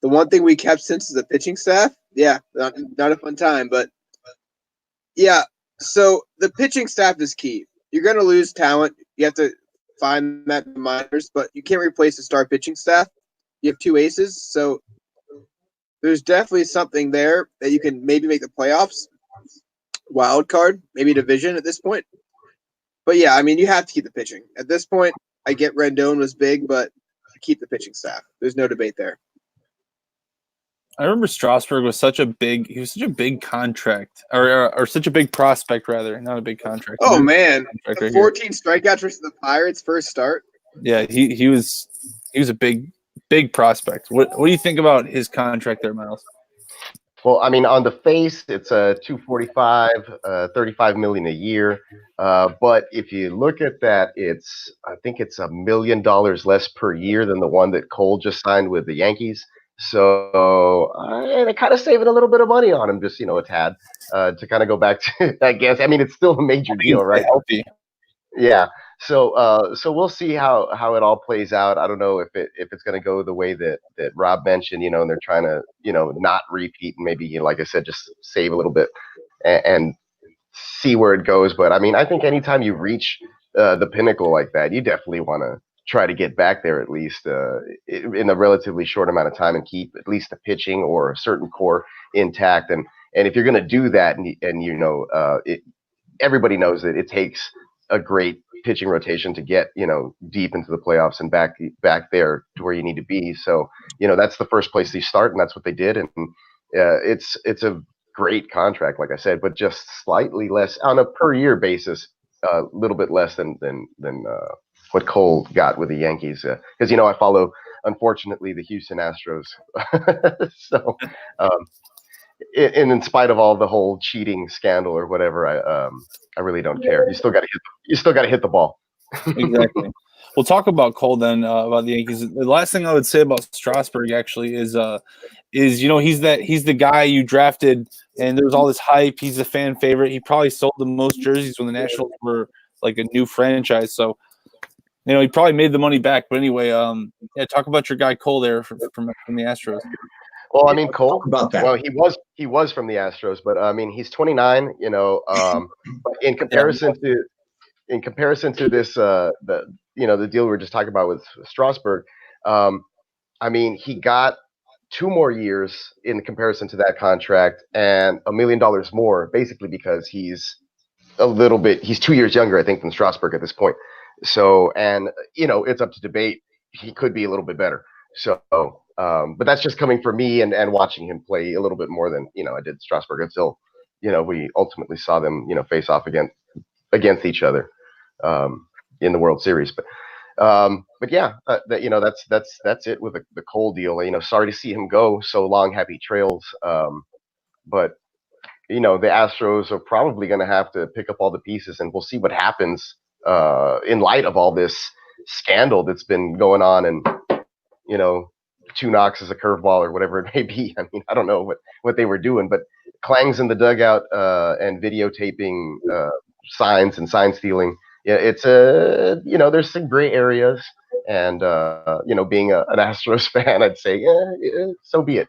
the one thing we kept since is the pitching staff. Yeah, not a fun time, but yeah. So the pitching staff is key. You're going to lose talent. You have to find that in the minors, but you can't replace the star pitching staff. You have 2 aces, so there's definitely something there that you can maybe make the playoffs, wild card, maybe division at this point. But yeah, I mean, you have to keep the pitching. At this point, I get Rendon was big, but keep the pitching staff. There's no debate there. I remember Strasburg was such a big contract or such a big prospect rather, not a big contract. Oh man, 14 strikeouts versus the Pirates first start. Yeah, he was a big prospect. What do you think about his contract there, Miles? Well, I mean, on the face, it's a $245, $35 million a year. But if you look at that, I think it's $1 million less per year than the one that Cole just signed with the Yankees. So they're kind of saving a little bit of money on him, just a tad, to kind of go back to. I guess. I mean, it's still a major deal, right? Healthy. Yeah. So we'll see how it all plays out. I don't know if it's going to go the way that Rob mentioned, and they're trying to, not repeat and maybe, like I said, just save a little bit and see where it goes. But I mean, I think anytime you reach the pinnacle like that, you definitely want to try to get back there at least in a relatively short amount of time and keep at least the pitching or a certain core intact. And if you're going to do that, and everybody knows that it takes a great pitching rotation to get deep into the playoffs and back there to where you need to be. So that's the first place they start, and that's what they did. And it's a great contract, like I said, but just slightly less on a per year basis, a little bit less than what Cole got with the Yankees. Because I follow unfortunately, the Houston Astros. So, in spite of all the whole cheating scandal or whatever, I really don't care. You still got to hit the ball. Exactly. We'll talk about Cole then, about the Yankees. The last thing I would say about Strasburg actually is he's the guy you drafted, and there was all this hype. He's a fan favorite. He probably sold the most jerseys when the Nationals were like a new franchise. So, he probably made the money back. But anyway, talk about your guy Cole there from the Astros. Well, I mean, Cole. About that. Well, he was from the Astros, but I mean, he's 29. But in comparison to this, the deal we were just talking about with Strasburg, I mean, he got 2 more years in comparison to that contract and $1 million more, basically because he's 2 years younger, I think, than Strasburg at this point. So, and it's up to debate. He could be a little bit better. So, but that's just coming from me and watching him play a little bit more than I did Strasburg until we ultimately saw them face off against each other in the World Series. But yeah, that's it with the Cole deal. Sorry to see him go. So long, happy trails. But the Astros are probably going to have to pick up all the pieces, and we'll see what happens in light of all this scandal that's been going on, and 2 knocks is a curveball or whatever it may be. I mean, I don't know what they were doing, but clangs in the dugout and videotaping signs and sign stealing. Yeah, it's there's some gray areas, and being an Astros fan, I'd say, so be it.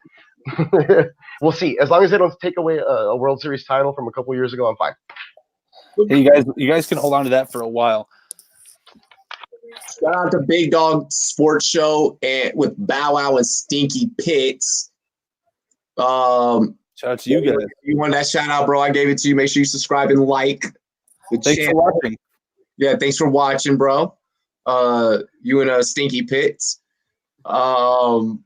We'll see. As long as they don't take away a World Series title from a couple years ago, I'm fine. Hey, you guys can hold on to that for a while. Shout out to Big Dog Sports Show and with Bow Wow and Stinky Pits. Shout out to you guys. You want that shout out, bro? I gave it to you. Make sure you subscribe and like the Thanks channel. for watching. Yeah, thanks for watching, bro. You and Stinky Pits. Go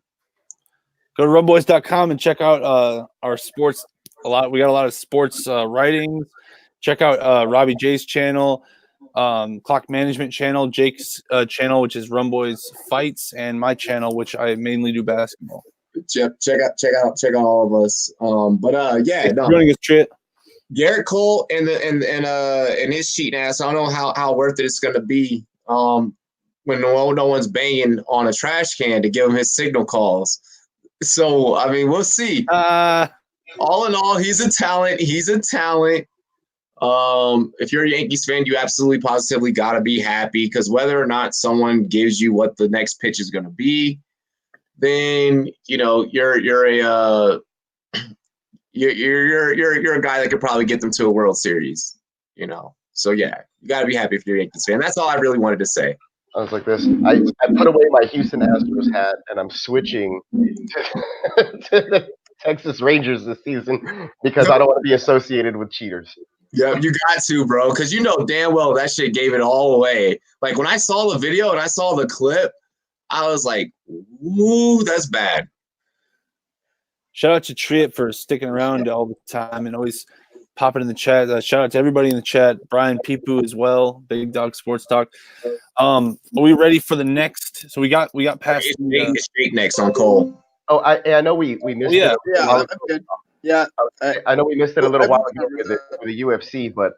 to rumboyz.com and check out our sports. We got a lot of sports writings. Check out Robbie J's channel, Clock Management channel, Jake's channel, which is Rumboyz Fights, and my channel, which I mainly do basketball. Check out all of us. Doing his shit. Garrett Cole and his cheating ass. I don't know how worth it it's gonna be. When no one's banging on a trash can to give him his signal calls. So I mean, we'll see. All in all, he's a talent. If you're a Yankees fan, you absolutely positively gotta be happy, because whether or not someone gives you what the next pitch is gonna be, then you're a guy that could probably get them to a World Series. So yeah, you gotta be happy if you're a Yankees fan. That's all I really wanted to say. I was like this. I put away my Houston Astros hat, and I'm switching to the Texas Rangers this season because I don't want to be associated with cheaters. Yeah, you got to, bro, because damn well that shit gave it all away. Like, when I saw the video and I saw the clip, I was like, ooh, that's bad. Shout out to Triet for sticking around all the time and always popping in the chat. Shout out to everybody in the chat. Brian Pipu as well. Big Dog Sports Talk. Are we ready for the next? So we got past straight next on Cole. Oh, I know we missed it. Yeah, I'm good. Yeah, I know we missed it a little while ago with the UFC, but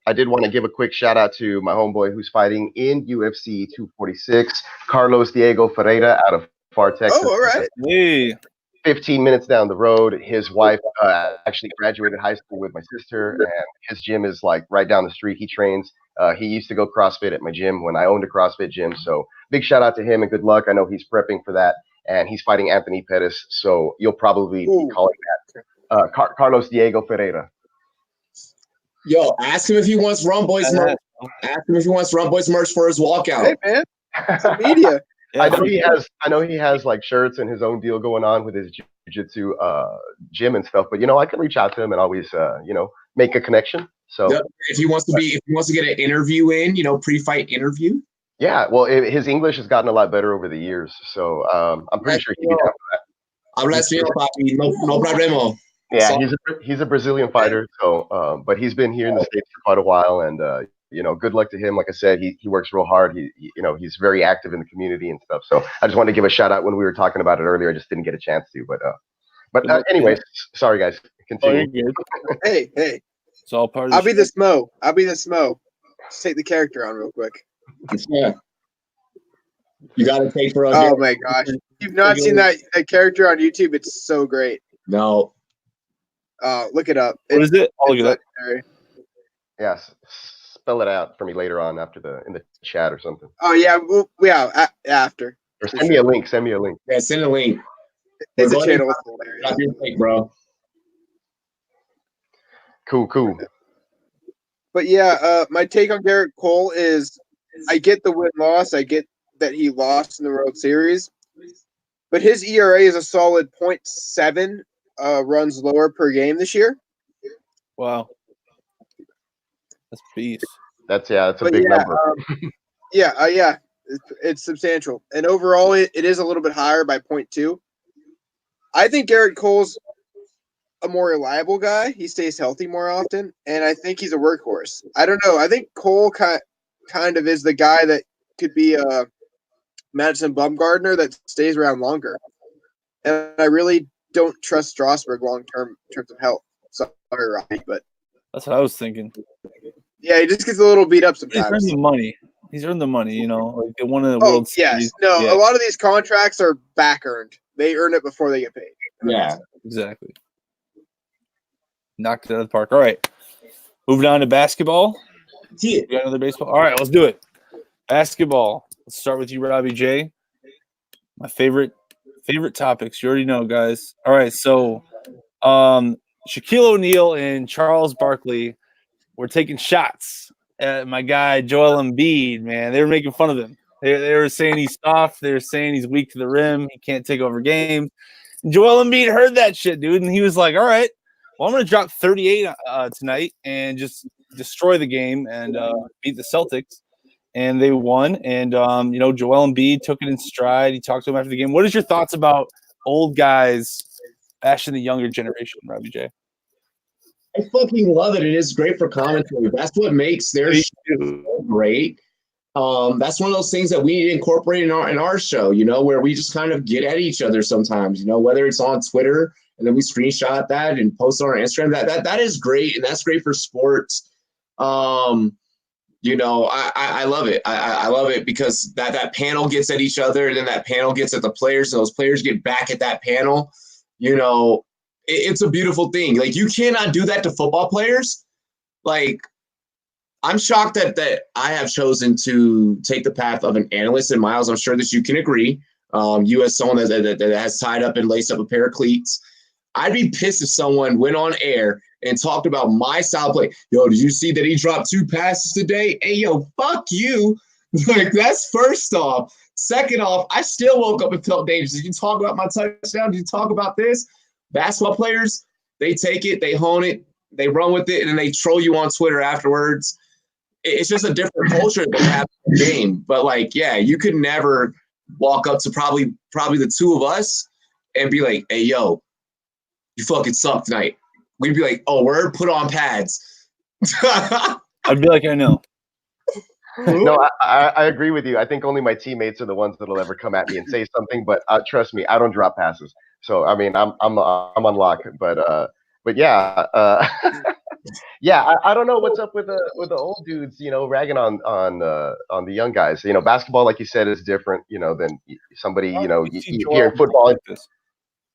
I did want to give a quick shout out to my homeboy who's fighting in UFC 246, Carlos Diego Ferreira out of Far, Texas. Oh, all right. Hey. 15 minutes down the road. His wife actually graduated high school with my sister, and his gym is like right down the street. He trains. He used to go CrossFit at my gym when I owned a CrossFit gym. So big shout out to him and good luck. I know he's prepping for that, and he's fighting Anthony Pettis. So you'll probably be calling that Carlos Diego Ferreira. Yo, ask him if he wants Rumboyz merch. Ask him if he wants Rumboyz merch for his walkout. Hey, man. Some media. Yeah, I know he has like shirts and his own deal going on with his jiu-jitsu gym and stuff, but I can reach out to him and always make a connection. So if he wants to get an interview in, pre-fight interview. Yeah, well, his English has gotten a lot better over the years, so I'm pretty sure he'd be down for that. No problema. Yeah, he's a Brazilian fighter, so but he's been here in the States for quite a while, and good luck to him. Like I said, he works real hard. He's very active in the community and stuff. So I just wanted to give a shout out when we were talking about it earlier. I just didn't get a chance to, but anyways, sorry guys. Continue. Oh, you're good. Hey, It's all part of the I'll be show. the Smo. Just take the character on real quick. Yeah. You got to take for a Oh my gosh. If you've not seen that character on YouTube, it's so great. No. Look it up. What is it? I'll look it up. Legendary. Yes. Spell it out for me later on in the chat or something. Oh yeah, after. Or send me a link. Yeah, send a link. His Go ahead channel and is hilarious. drop your take, bro. Cool. But yeah, my take on Garrett Cole is I get the win-loss. I get that he lost in the World Series. But his ERA is a solid 0.7 runs lower per game this year. Wow. That's beast. That's a big number. Yeah. It's substantial. And overall, it is a little bit higher by 0.2. I think Garrett Cole's a more reliable guy. He stays healthy more often, and I think he's a workhorse. I don't know. I think Cole kind of is the guy that could be a Madison Bumgarner that stays around longer. And I really don't trust Strasburg long term in terms of health. Sorry, Robbie, but That's what I was thinking. yeah, he just gets a little beat up He's sometimes. earned the money. Like they won the World Series. Yes. No, Yeah. a lot of these contracts are back earned. They earn it before they get paid. Yeah. Exactly. Knocked it out of the park. All right. Moving on to basketball. Yeah. We got another baseball. All right, let's do it. Basketball. Let's start with you, Robbie J. My favorite topics. You already know, guys. All right, so Shaquille O'Neal and Charles Barkley were taking shots at my guy Joel Embiid, man. They were making fun of him. They were saying he's soft. They were saying he's weak to the rim. He can't take over games. And Joel Embiid heard that shit, dude, and he was like, all right, well, I'm going to drop 38 tonight and just destroy the game and beat the Celtics. And they won. And, Joel Embiid took it in stride. He talked to him after the game. What is your thoughts about old guys bashing the younger generation, Robbie J? I fucking love it. It is great for commentary. That's what makes their show great. That's one of those things that we need to incorporate in our show, where we just kind of get at each other sometimes, whether it's on Twitter and then we screenshot that and post it on our Instagram. That is great, and that's great for sports. I love it. I love it because that panel gets at each other, and then that panel gets at the players, and those players get back at that panel. It's a beautiful thing. Like, you cannot do that to football players. Like, I'm shocked that I have chosen to take the path of an analyst. And Miles, I'm sure that you can agree. You as someone that has tied up and laced up a pair of cleats, I'd be pissed if someone went on air and talked about my style play. Yo, did you see that he dropped 2 passes today? Hey, yo, fuck you. Like, that's first off. Second off, I still woke up and felt dangerous. Did you talk about my touchdown? Did you talk about this? Basketball players, they take it, they hone it, they run with it, and then they troll you on Twitter afterwards. It's just a different culture that they have in the game. But, you could never walk up to probably the two of us and be like, hey, yo, you fucking suck tonight. We'd be like, oh, word, put on pads. I'd be like, I know. No, I agree with you. I think only my teammates are the ones that'll ever come at me and say something. But trust me, I don't drop passes. So I mean, I'm on lock. But yeah, yeah. I don't know what's up with the old dudes. Ragging on the young guys. Basketball, like you said, is different. Than somebody. You hear in football.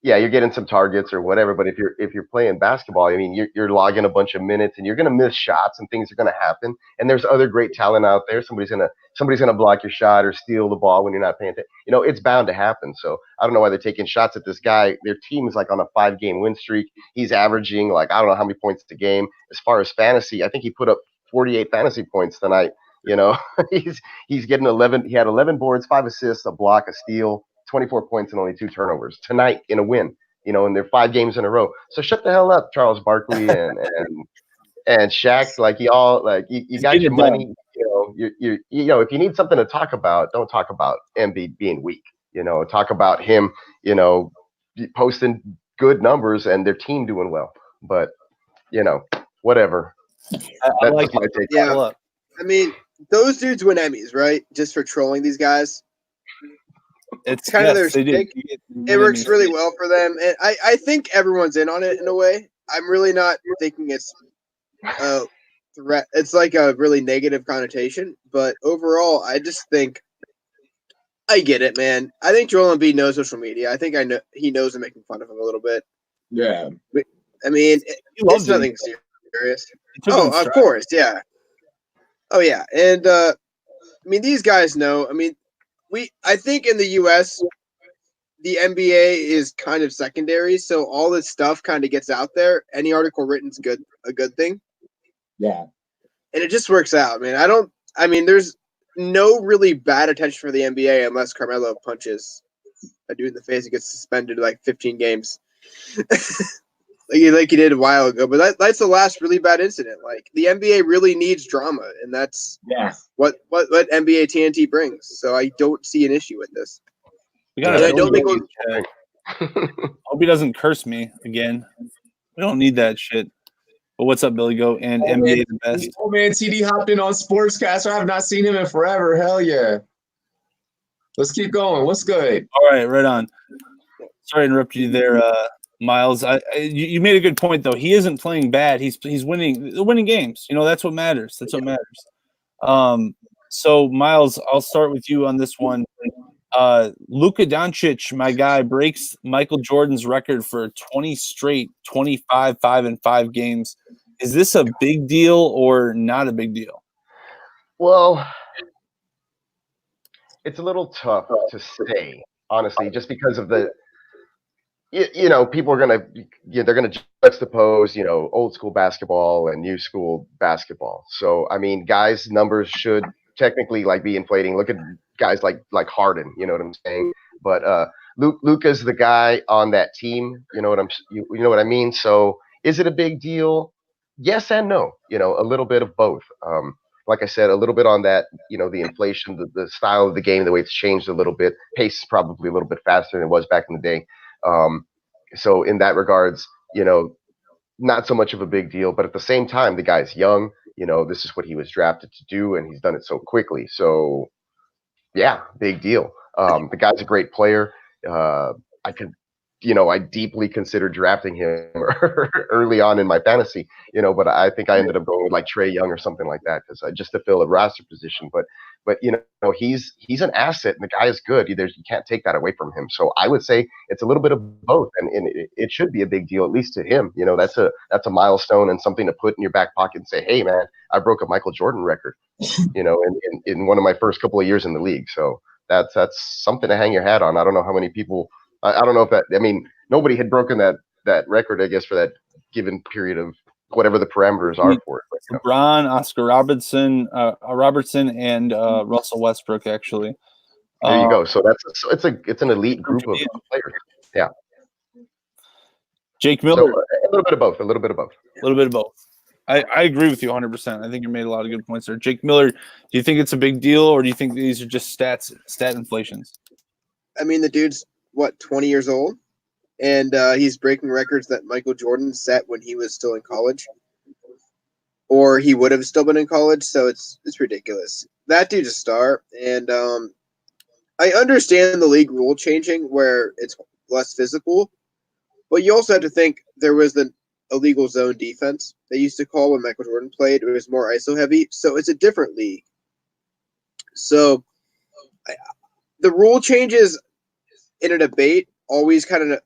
Yeah, you're getting some targets or whatever, but if you're playing basketball, I mean, you're logging a bunch of minutes and you're gonna miss shots and things are gonna happen. And there's other great talent out there. Somebody's gonna block your shot or steal the ball when you're not paying attention. It's bound to happen. So I don't know why they're taking shots at this guy. Their team is on a 5-game win streak. He's averaging I don't know how many points a game. As far as fantasy, I think he put up 48 fantasy points tonight. He's getting 11. He had 11 boards, 5 assists, a block, a steal. 24 points and only 2 turnovers tonight in a win, and they're 5 games in a row. So shut the hell up, Charles Barkley and Shaq. You got your money. If you need something to talk about, don't talk about Embiid being weak. Talk about him, posting good numbers and their team doing well. But whatever. I like my take. Yeah. I mean, those dudes win Emmys, right? Just for trolling these guys. It's kind of their they do. stick. It works really well for them, and I think everyone's in on it in a way. I'm really not thinking it's a threat. It's like a really negative connotation, but overall, I just think I get it, man. I think Joel Embiid knows social media. I think I know he knows I'm making fun of him a little bit. Yeah. I mean, it's nothing serious. Oh, of course, yeah. Oh, yeah, and I mean, these guys know. I mean, I think in the U.S. the NBA is kind of secondary, so all this stuff kind of gets out there. Any article written's a good thing. Yeah. And it just works out, man. I mean, there's no really bad attention for the NBA unless Carmelo punches a dude in the face and gets suspended like 15 games. like he did a while ago. But that's the last really bad incident. Like the NBA really needs drama, and that's what NBA TNT brings. So I don't see an issue with this. I don't think hope he doesn't curse me again. We don't need that shit. But what's up, Billy Goat and NBA the best? Oh man, TD hopped in on Sportscast. I have not seen him in forever. Hell yeah. Let's keep going. What's good? All right, right on. Sorry to interrupt you there, Miles. You made a good point though. He isn't playing bad. He's winning games. You know, that's what matters. That's what matters. So Miles, I'll start with you on this one. Luka Doncic, my guy, breaks Michael Jordan's record for 20 straight 25 5-5 games. Is this a big deal or not a big deal? Well, it's a little tough to say, honestly, just because of the people are gonna they're gonna juxtapose old school basketball and new school basketball. So I mean, guys' numbers should technically be inflating. Look at guys like Harden, you know what I'm saying? But Luka's the guy on that team, you know what I mean? So is it a big deal? Yes and no. A little bit of both. Like I said, a little bit on that, the inflation, the style of the game, the way it's changed a little bit. Pace is probably a little bit faster than it was back in the day. So in that regards, not so much of a big deal, but at the same time, the guy's young. This is what he was drafted to do, and he's done it so quickly. So, yeah, big deal. The guy's a great player. I deeply considered drafting him early on in my fantasy, but I think I ended up going with Trae Young or something like that because just to fill a roster position. But he's an asset, and the guy is good. You can't take that away from him. So I would say it's a little bit of both, and it should be a big deal, at least to him. That's a milestone and something to put in your back pocket and say, hey man, I broke a Michael Jordan record, in one of my first couple of years in the league. So that's something to hang your hat on. I don't know how many people. I don't know if that. I mean, nobody had broken that record, I guess, for that given period of whatever the parameters are for it. But, LeBron, Oscar Robertson, and Russell Westbrook, actually. There you go. So it's an elite group of players. Yeah. Jake Miller. So a little bit of both. A little bit of both. I agree with you 100%. I think you made a lot of good points there. Jake Miller, do you think it's a big deal, or do you think these are just stat inflations? I mean, the dude's 20 years old, and he's breaking records that Michael Jordan set when he was still in college, or he would have still been in college. So it's ridiculous. That dude's a star, and I understand the league rule changing where it's less physical, but you also have to think there was the illegal zone defense they used to call when Michael Jordan played. It was more ISO heavy, so it's a different league. So the rule changes in a debate always kind of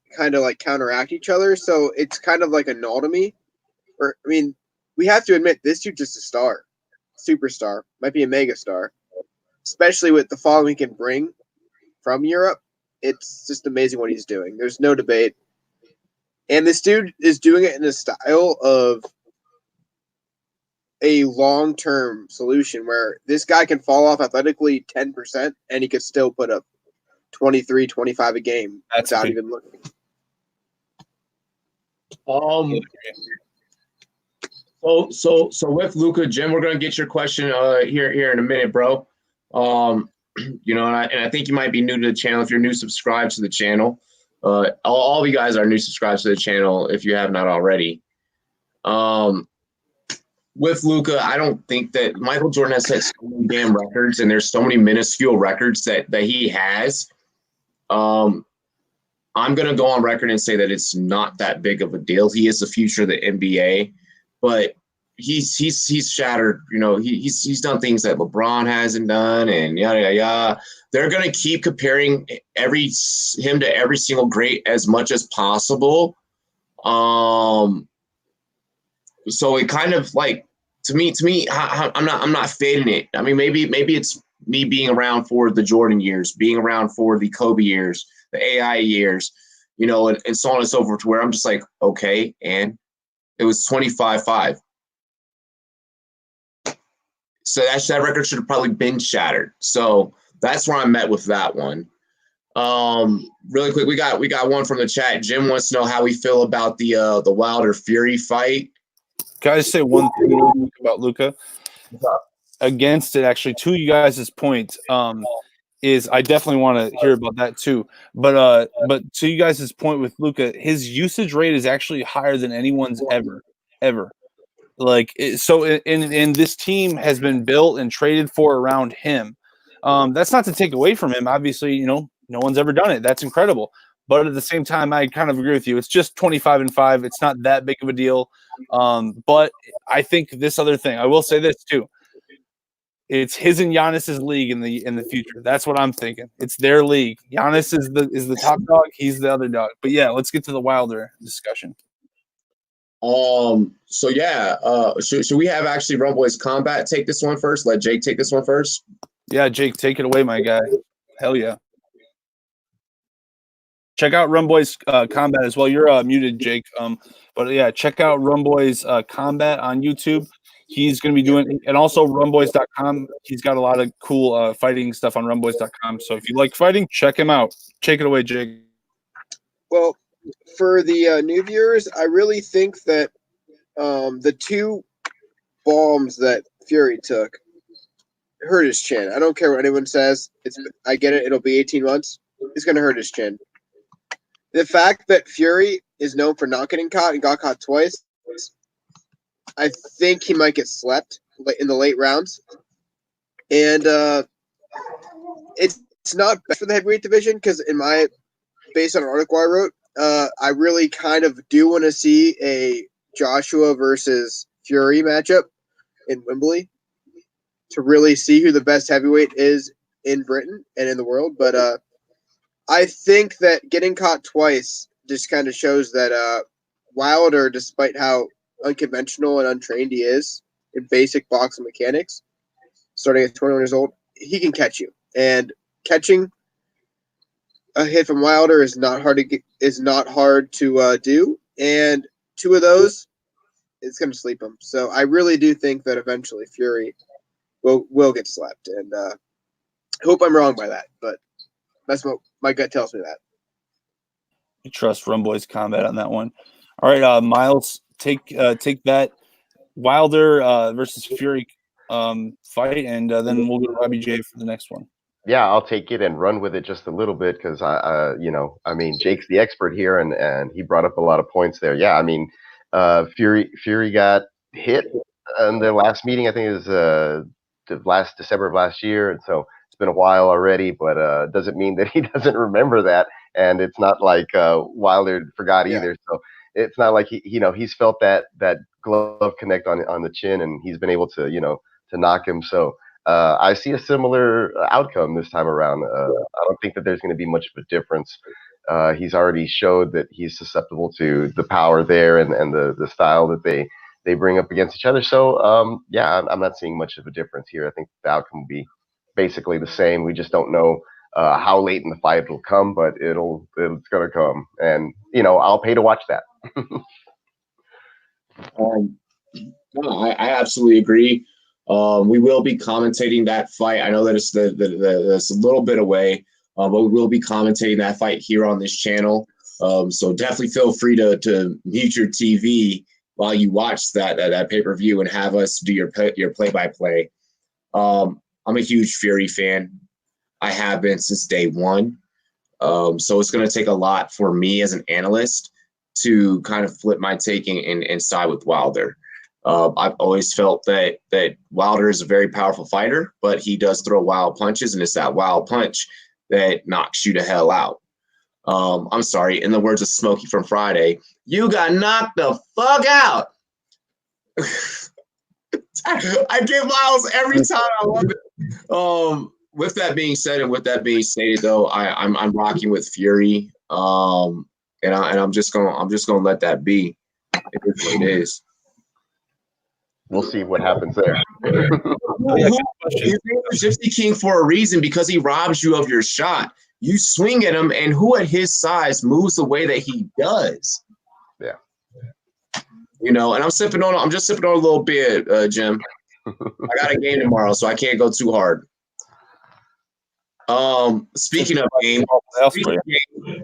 counteract each other, so it's kind of like a null to me. I mean, we have to admit this dude's just a star, superstar, might be a mega star, especially with the following he can bring from Europe. It's just amazing what he's doing. There's no debate, and this dude is doing it in a style of a long-term solution where this guy can fall off athletically 10% and he could still put up 23, 25 a game without even looking. So with Luka, Jim, we're gonna get your question here in a minute, bro. And I think you might be new to the channel. If you're new, subscribe to the channel. All of you guys are new, subscribe to the channel if you have not already. with Luka, I don't think that Michael Jordan has set so many damn records, and there's so many minuscule records that he has. I'm going to go on record and say that it's not that big of a deal. He is the future of the NBA, but he's shattered. You know, he's done things that LeBron hasn't done, and yada yada yada. They're going to keep comparing him to every single great as much as possible. So it kind of like to me, I'm not fading it. I mean, maybe it's me being around for the Jordan years, being around for the Kobe years, the AI years, you know, and so on and so forth, to where I'm just like, okay, and it was 25-5. So that record should have probably been shattered. So that's where I'm at with that one. Really quick, we got one from the chat. Jim wants to know how we feel about the Wilder Fury fight. Can I say one thing real quick about Luka? Against it, actually, to you guys' point, is I definitely want to hear about that too. But to you guys' point with Luka, his usage rate is actually higher than anyone's ever. Like so, and this team has been built and traded for around him. That's not to take away from him. Obviously, you know, no one's ever done it. That's incredible. But at the same time, I kind of agree with you. It's just 25-5. It's not that big of a deal. But I think this other thing, I will say this too. It's his and Giannis's league in the future. That's what I'm thinking. It's their league. Giannis is the top dog. He's the other dog. But yeah, let's get to the Wilder discussion. So yeah, should we have actually Rumboyz Combat take this one first? Let Jake take this one first. Yeah, Jake, take it away, my guy. Hell yeah. Check out Rumboyz Combat as well. You're muted, Jake. But yeah, check out Rumboyz Combat on YouTube. He's going to be doing, and also Rumboyz.com. He's got a lot of cool fighting stuff on Rumboyz.com. So if you like fighting, check him out. Take it away, Jake. Well, for the new viewers, I really think that the two bombs that Fury took hurt his chin. I don't care what anyone says. I get it. It'll be 18 months. It's going to hurt his chin. The fact that Fury is known for not getting caught and got caught twice, I think he might get slept in the late rounds. And it's not best for the heavyweight division because, based on an article I wrote, I really kind of do want to see a Joshua versus Fury matchup in Wembley to really see who the best heavyweight is in Britain and in the world. But I think that getting caught twice just kind of shows that Wilder, despite how unconventional and untrained he is in basic boxing mechanics, starting at 21 years old, he can catch you. And catching a hit from Wilder is not hard to do. And two of those, it's going to sleep him. So I really do think that eventually Fury will get slapped. And I hope I'm wrong by that, but that's what my gut tells me that. You trust Rumboyz Combat on that one. All right, Miles, take that Wilder versus Fury fight, and then we'll go to Robbie J for the next one. Yeah, I'll take it and run with it just a little bit because Jake's the expert here, and he brought up a lot of points there. Yeah, I mean, Fury got hit in the last meeting. I think it was the last December of last year, and so it's been a while already. But doesn't mean that he doesn't remember that, and it's not like Wilder forgot either. So it's not like he's felt that glove connect on the chin, and he's been able to knock him. So. I see a similar outcome this time around. I don't think that there's going to be much of a difference. He's already showed that he's susceptible to the power there and the style that they bring up against each other. So, I'm not seeing much of a difference here. I think the outcome will be basically the same. We just don't know how late in the fight it'll come, but it's going to come. And, I'll pay to watch that. No, I absolutely agree. We will be commentating that fight. I know that it's it's a little bit away, but we will be commentating that fight here on this channel. So definitely feel free to mute your TV while you watch that pay-per-view and have us do your play-by-play. I'm a huge Fury fan. I have been since day one. So it's going to take a lot for me as an analyst to kind of flip my take and side with Wilder. I've always felt that Wilder is a very powerful fighter, but he does throw wild punches, and it's that wild punch that knocks you the hell out. I'm sorry, in the words of Smokey from Friday, you got knocked the fuck out. I get Miles every time. I love it. With that being said, and with that being stated, though, I'm rocking with Fury. And I'm just gonna let that be. It is what it is. We'll see what happens there. He's Gypsy King for a reason, because he robs you of your shot. You swing at him, and who at his size moves the way that he does? Yeah. You know, and I'm just sipping on a little bit, Jim. I got a game tomorrow, so I can't go too hard. Speaking of game,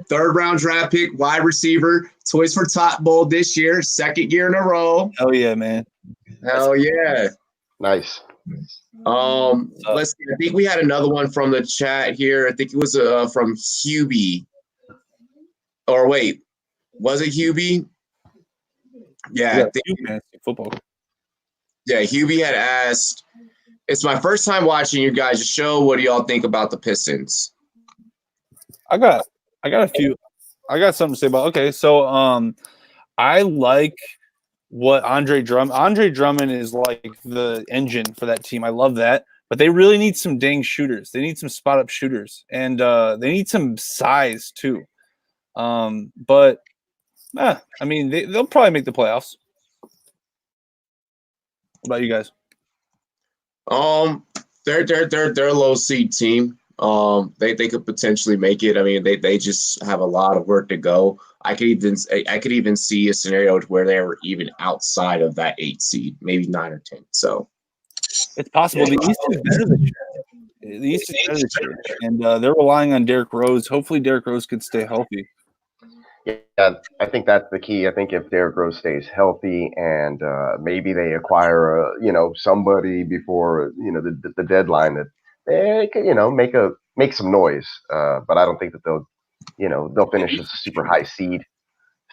third round draft pick, wide receiver, Toys for Tot Bowl this year, second year in a row. Hell yeah, man. Hell yeah. Nice. Let's see. I think we had another one from the chat here. I think it was from Hubie. Or wait, was it Hubie? Yeah, football. Yeah, Hubie had asked, it's my first time watching you guys' show. What do y'all think about the Pistons? I got something to say about. Okay, so I like what Andre Drummond is like the engine for that team. I love that. But they really need some dang shooters. They need some spot up shooters. And they need some size too. But I mean, they'll probably make the playoffs. What about you guys? They're a low seed team. They could potentially make it. I mean, they just have a lot of work to go. I could even see a scenario where they were even outside of that 8 seed, maybe 9 or 10. So it's possible. The East is better this year. The East is better this year, and they're relying on Derrick Rose. Hopefully, Derrick Rose can stay healthy. Yeah, I think that's the key. I think if Derrick Rose stays healthy and maybe they acquire somebody before the deadline, that they could make some noise. But I don't think that they'll finish as a super high seed.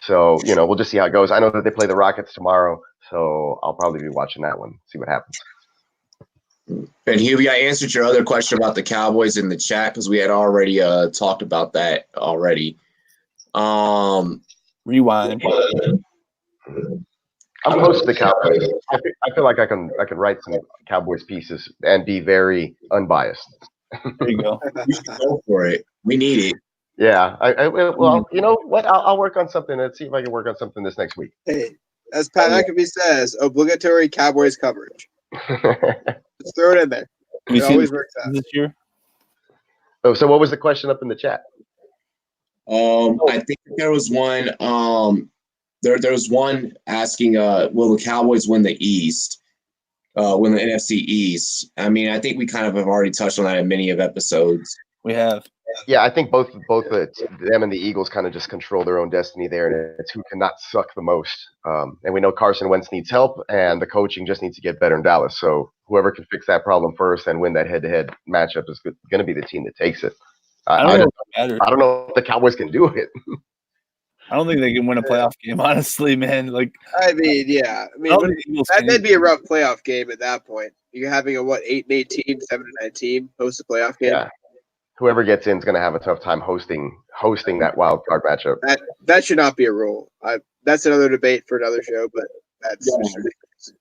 So we'll just see how it goes. I know that they play the Rockets tomorrow, so I'll probably be watching that one. See what happens. And Hubie, I answered your other question about the Cowboys in the chat because we had already talked about that already. Rewind. I'm close to the Cowboys. I feel like I can write some Cowboys pieces and be very unbiased. There you go. We should go for it. We need it. Yeah. Well, you know what? I'll work on something. Let's see if I can work on something this next week. Hey, as Pat McAfee says, obligatory Cowboys coverage. Just throw it in there. It always works out. This year. Oh, so what was the question up in the chat? I think there was one. There was one asking, will the Cowboys win the East? Win the NFC East? I mean, I think we kind of have already touched on that in many of episodes. We have. Yeah, I think both them and the Eagles kind of just control their own destiny there, and it's who cannot suck the most. And we know Carson Wentz needs help, and the coaching just needs to get better in Dallas. So whoever can fix that problem first and win that head-to-head matchup is going to be the team that takes it. I don't know if the Cowboys can do it. I don't think they can win a playoff game, honestly, man. Like, I mean, yeah. I mean, that'd be a rough playoff game at that point. You're having a 8-8 team, 7-9 team host a playoff game. Yeah. Whoever gets in is going to have a tough time hosting that wild card matchup. That should not be a rule. That's another debate for another show, but that's just ridiculous.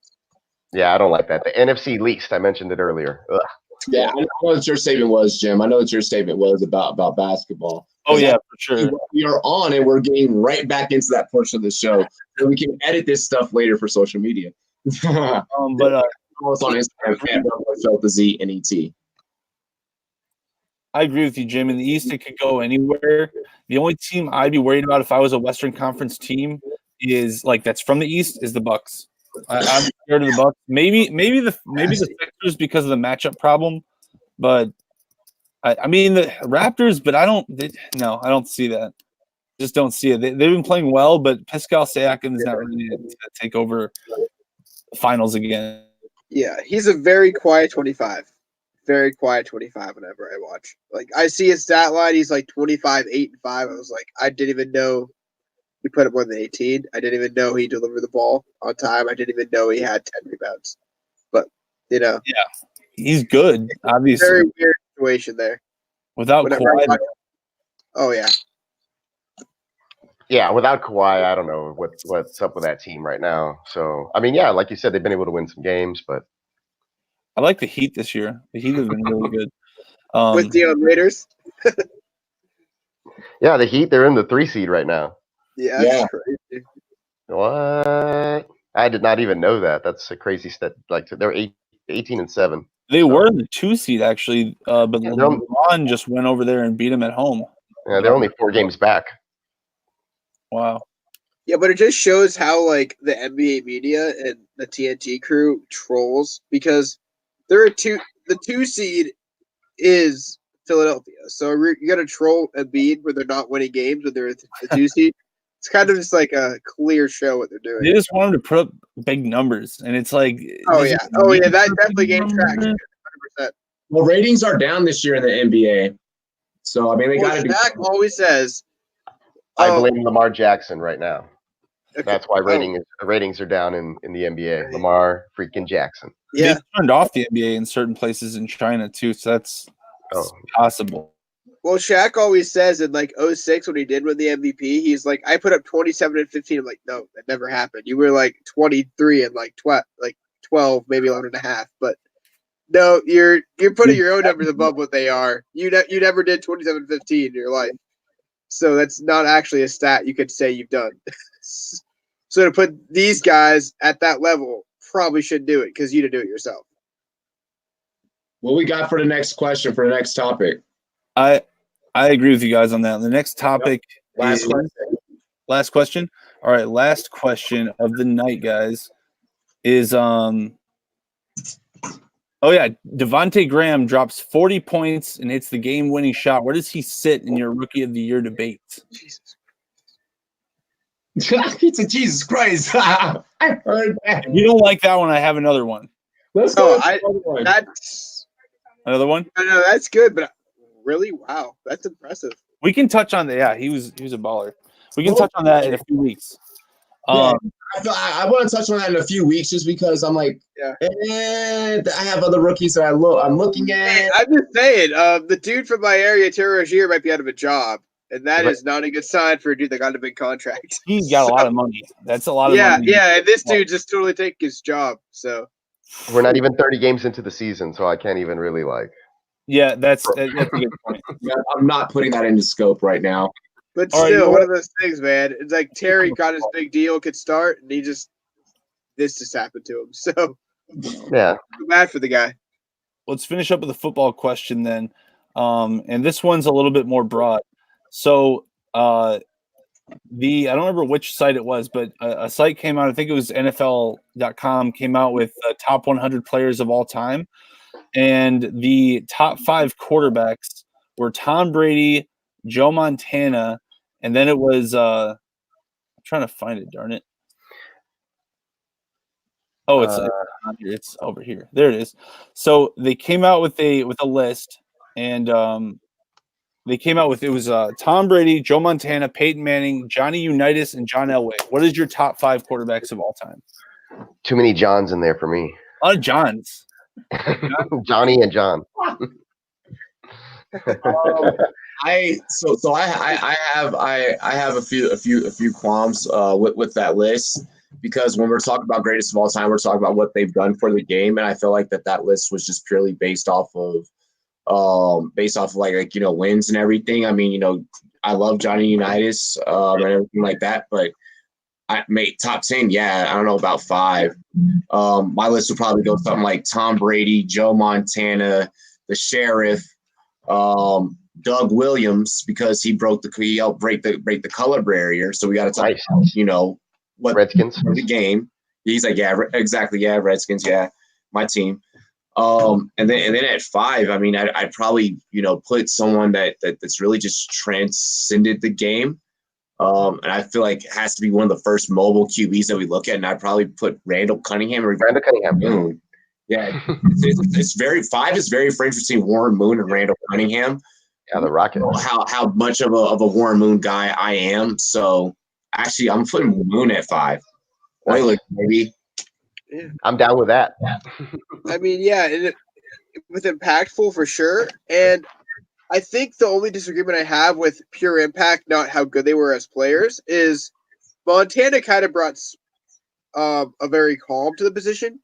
Yeah, I don't like that. The NFC least, I mentioned it earlier. Ugh. Yeah, I know what your statement was, Jim. I know what your statement was about basketball. Oh, yeah, for sure. We are on, and we're getting right back into that portion of the show. So we can edit this stuff later for social media. But it's on Instagram, the Z-N-E-T. I agree with you, Jim. In the East, it could go anywhere. The only team I'd be worried about if I was a Western Conference team is that's from the East is the Bucks. I'm scared of the Bucks. Maybe the Sixers because of the matchup problem, but I mean the Raptors. But I don't see that. Just don't see it. They've been playing well, but Pascal Siakam is not really to take over the finals again. Yeah, he's a very quiet 25. Very quiet 25 whenever I watch. I see his stat line. He's 25, 8, and 5. I was like, I didn't even know He put up more than 18. I didn't even know he delivered the ball on time. I didn't even know he had 10 rebounds. But, Yeah, he's good, obviously. Very weird situation there. Without Kawhi. Oh, yeah. Yeah, without Kawhi, I don't know what's up with that team right now. So, I mean, yeah, like you said, they've been able to win some games, but I like the Heat this year. The Heat have been really good. With Dion Waiters? Yeah, the Heat, they're in the 3 seed right now. Yeah, that's crazy. What? I did not even know that. That's a crazy step. Like, they're 18-7. They were in the 2 seed, actually, but LeBron just went over there and beat them at home. Yeah, they're only 4 games back. Wow. Yeah, but it just shows how, like, the NBA media and the TNT crew trolls because the 2 seed is Philadelphia. So you got to troll Embiid when they're not winning games when they're the 2 seed. It's kind of just like a clear show what they're doing. They just want them to put up big numbers, and it's like, that definitely gains traction. 100%. Well, ratings are down this year in the NBA, so I mean they got to be. Fack always says, I blame Lamar Jackson right now. Okay. That's why ratings are down in the NBA. Lamar freaking Jackson. Yeah, they turned off the NBA in certain places in China too, so that's possible. Well, Shaq always says in like 06 when he did win the MVP, he's like, I put up 27 and 15. I'm like, no, that never happened. You were like 23 and like 12, maybe 11 and a half. But no, you're putting your own numbers above what they are. You never did 27 and 15 in your life. So that's not actually a stat you could say you've done. So to put these guys at that level probably should do it because you didn't do it yourself. What we got for the next question, for the next topic? I agree with you guys on that. The next topic Last question. Last question. All right, last question of the night, guys, is Devontae Graham drops 40 points and hits the game-winning shot. Where does he sit in your Rookie of the Year debate? Jesus. It's a Jesus Christ. I heard that. If you don't like that one, I have another one. Let's go. That's Another one? I know that's good, but really, wow, that's impressive. We can touch on that. Yeah, he was a baller. We can touch on that in a few weeks. I want to touch on that in a few weeks, just because I'm like, I have other rookies that I'm looking at. Hey, I'm just saying, the dude from my area, Terry Rozier, might be out of a job, and that is not a good sign for a dude that got a big contract. He's got a lot of money. That's a lot of money. Yeah, and this dude just totally take his job. So we're not even 30 games into the season, so I can't even really like. Yeah, that's a good point. Yeah, I'm not putting that into scope right now. But still, one of those things, man. It's like Terry got his big deal, could start, and this just happened to him. So yeah, too bad for the guy. Let's finish up with a football question then, and this one's a little bit more broad. So I don't remember which site it was, but a site came out. I think it was NFL.com came out with top 100 players of all time. And the top 5 quarterbacks were Tom Brady, Joe Montana, and then it was I'm trying to find it, darn it. Oh, it's over here. There it is. So they came out with a list, and they came out with Tom Brady, Joe Montana, Peyton Manning, Johnny Unitas, and John Elway. What is your top 5 quarterbacks of all time? Too many Johns in there for me. A lot of Johns. Johnny and John. I have a few qualms with that list, because when we're talking about greatest of all time, we're talking about what they've done for the game, and I feel like that list was just purely based off of like wins and everything. I mean, I love Johnny Unitas and everything like that, but I made top 10. Yeah, I don't know about 5. My list would probably go something like Tom Brady, Joe Montana, the Sheriff, Doug Williams, because he helped break the color barrier. So we got to talk about, what Redskins for the game. He's like, yeah, exactly, yeah, Redskins, yeah, my team. And then at 5, I mean, I'd probably put someone that's really just transcended the game. And I feel like it has to be one of the first mobile QBs that we look at, and I'd probably put Randall Cunningham. Moon. Yeah, it's very 5 is very French between Warren Moon and Randall Cunningham. Yeah, the Rockets. How much of a Warren Moon guy I am. So Actually, I'm putting Moon at 5. Oilers, maybe. Yeah. I'm down with that. I mean, yeah, with impactful for sure. And I think the only disagreement I have with pure impact, not how good they were as players, is Montana kind of brought a very calm to the position,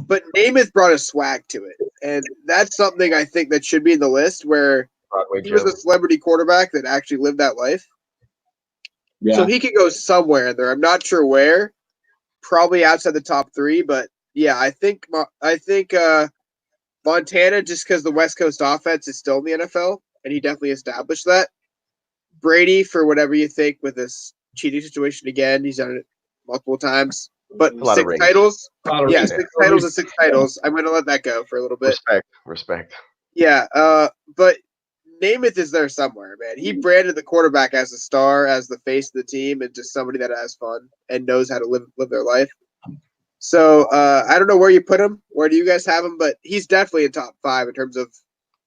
but Namath brought a swag to it. And that's something I think that should be in the list where Broadway he was Joe. a celebrity quarterback that actually lived that life. Yeah. So he could go somewhere in there. I'm not sure where. Probably outside the top 3, but yeah, I think Montana, just because the West Coast offense is still in the NFL, and he definitely established that. Brady, for whatever you think with this cheating situation again, he's done it multiple times. But A lot of 6 rings. titles, Yeah. 6 titles and 6 titles. I'm going to let that go for a little bit. Respect. Yeah, but Namath is there somewhere, man. He branded the quarterback as a star, as the face of the team, and just somebody that has fun and knows how to live their life. So I don't know where you put him. Where do you guys have him? But he's definitely in top 5 in terms of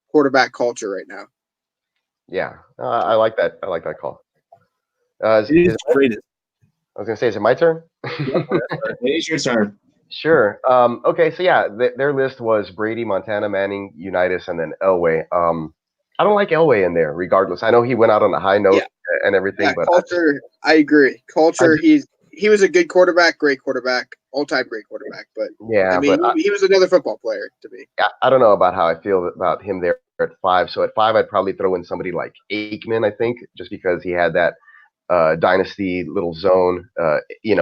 quarterback culture right now. Yeah, I like that. I like that call. It is traded. I was gonna say, is it my turn? It is your turn. Sure. Okay, so yeah, their list was Brady, Montana, Manning, Unitas, and then Elway. I don't like Elway in there, regardless. I know he went out on a high note and everything, Yeah, but culture. I agree. Culture. He was a good quarterback, great quarterback, all-time great quarterback. But yeah, I mean, but he was another football player to me. I don't know about how I feel about him there at 5. So at 5, I'd probably throw in somebody like Aikman, I think, just because he had that dynasty little zone, in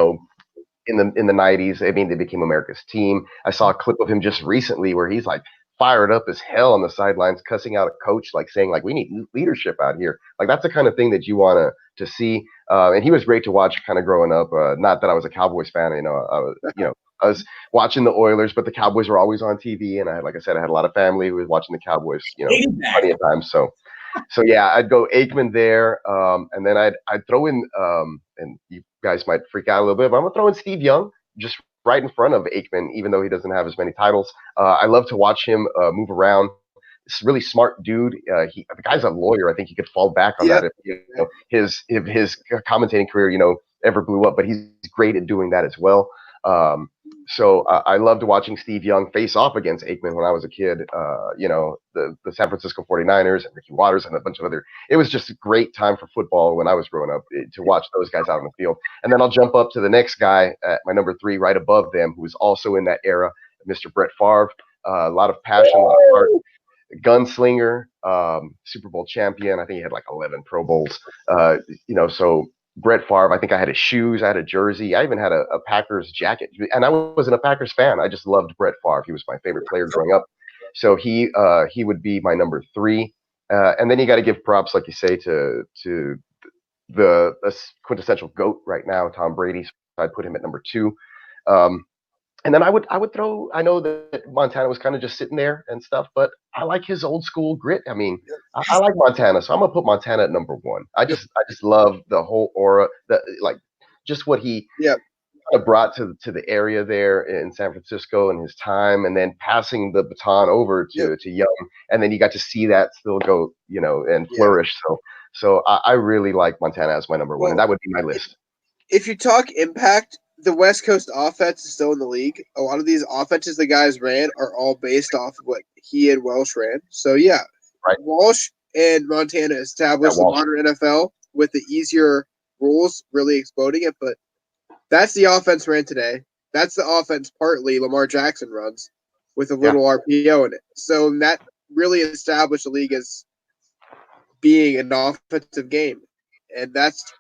the 90s. I mean, they became America's team. I saw a clip of him just recently where he's like fired up as hell on the sidelines, cussing out a coach, like saying like, we need leadership out here. Like that's the kind of thing that you want to see. And he was great to watch kind of growing up. Not that I was a Cowboys fan, I was watching the Oilers, but the Cowboys were always on TV. And like I said, I had a lot of family who was watching the Cowboys, plenty of times. So yeah, I'd go Aikman there, and then I'd throw in, and you guys might freak out a little bit, but I'm gonna throw in Steve Young just right in front of Aikman, even though he doesn't have as many titles. I love to watch him move around. This really smart dude. The guy's a lawyer. I think he could fall back on that if his commentating career ever blew up, but he's great at doing that as well. So I loved watching Steve Young face off against Aikman when I was a kid. The San Francisco 49ers and Ricky Waters and a bunch of other. It was just a great time for football when I was growing up to watch those guys out on the field. And then I'll jump up to the next guy at my number 3, right above them, who was also in that era, Mr. Brett Favre. A lot of passion, a lot of heart. Gunslinger, Super Bowl champion. I think he had like 11 Pro Bowls. So Brett Favre, I think I had his shoes, I had a jersey, I even had a Packers jacket, and I wasn't a Packers fan. I just loved Brett Favre. He was my favorite player growing up. So he would be my number 3. And then you got to give props, like you say, to the quintessential GOAT right now, Tom Brady. So I'd put him at number 2. And then I would throw. I know that Montana was kind of just sitting there and stuff, but I like his old school grit. I mean, I like Montana, so I'm gonna put Montana at number 1. I just love the whole aura, just what he kind of brought to the area there in San Francisco and his time, and then passing the baton over to Young, and then you got to see that still go, and flourish. So I really like Montana as my number 1, and that would be my list. If you talk impact, the West Coast offense is still in the league. A lot of these offenses the guys ran are all based off of what he and Welsh ran. So, yeah, right. Walsh and Montana established the modern NFL with the easier rules really exploding it. But that's the offense ran today. That's the offense partly Lamar Jackson runs with a little RPO in it. So that really established the league as being an offensive game. And that's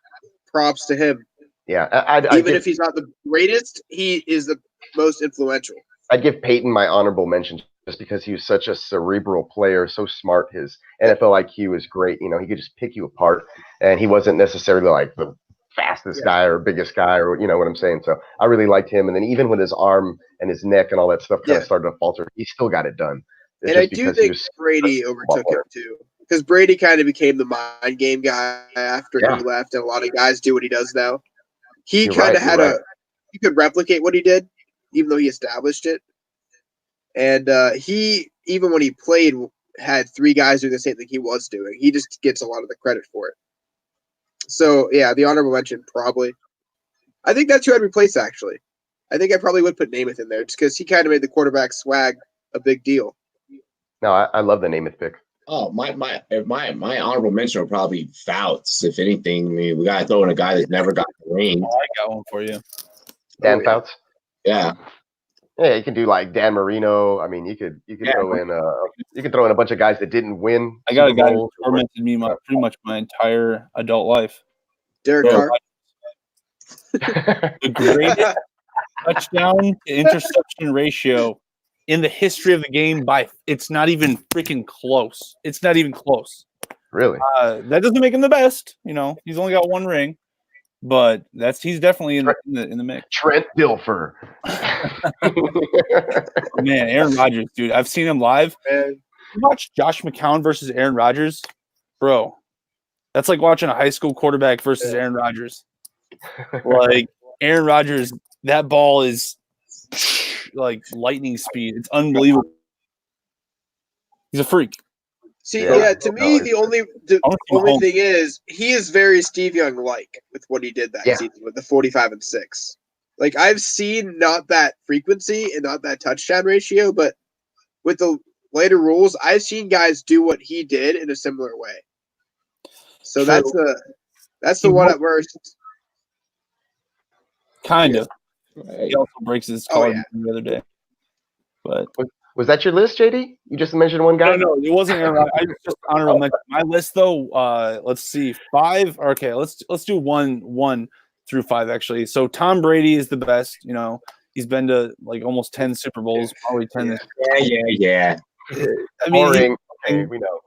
props to him. Yeah, even if he's not the greatest, he is the most influential. I'd give Peyton my honorable mention just because he was such a cerebral player, so smart. His NFL IQ is great. He could just pick you apart, and he wasn't necessarily like the fastest guy or biggest guy, or what I'm saying. So I really liked him. And then even with his arm and his neck and all that stuff kind of started to falter, he still got it done. And I do think Brady overtook him too, because Brady kind of became the mind game guy after he left, and a lot of guys do what he does now. He kind of had he could replicate what he did, even though he established it. And he, even when he played, had 3 guys doing the same thing he was doing. He just gets a lot of the credit for it. So, yeah, the honorable mention probably. I think that's who I'd replace, actually. I think I probably would put Namath in there just because he kind of made the quarterback swag a big deal. No, I love the Namath pick. Oh, my honorable mention would probably Fouts. If anything, I mean, we got to throw in a guy that's never got the ring. Oh, I got one for you. Dan Fouts. Yeah. Yeah, you can do like Dan Marino. I mean, you could throw in a bunch of guys that didn't win. I got a guy who Bowls. tormented me pretty much my entire adult life. Derek Carr. The greatest touchdown to interception ratio in the history of the game. It's not even freaking close. It's not even close. Really? That doesn't make him the best. You know, he's only got one ring, but he's definitely in the mix. Trent Dilfer. Man, Aaron Rodgers, dude. I've seen him live. Man. You watch Josh McCown versus Aaron Rodgers, bro. That's like watching a high school quarterback versus Aaron Rodgers. Like Aaron Rodgers, that ball is like lightning speed. It's unbelievable. He's a freak. See, to me, the only thing is he is very Steve Young-like with what he did that season with the 45-6. Like I've seen not that frequency and not that touchdown ratio, but with the later rules, I've seen guys do what he did in a similar way. So that's the one at worst. Kind of. He also breaks his collar the other day. But was that your list, JD? You just mentioned one guy. No, it wasn't Aaron Rodgers. I just honorable mention. My list though. Let's see, 5. Okay, let's do one through 5 actually. So Tom Brady is the best. You know, he's been to like almost 10 Super Bowls, probably 10. Yeah. I mean, okay, we know.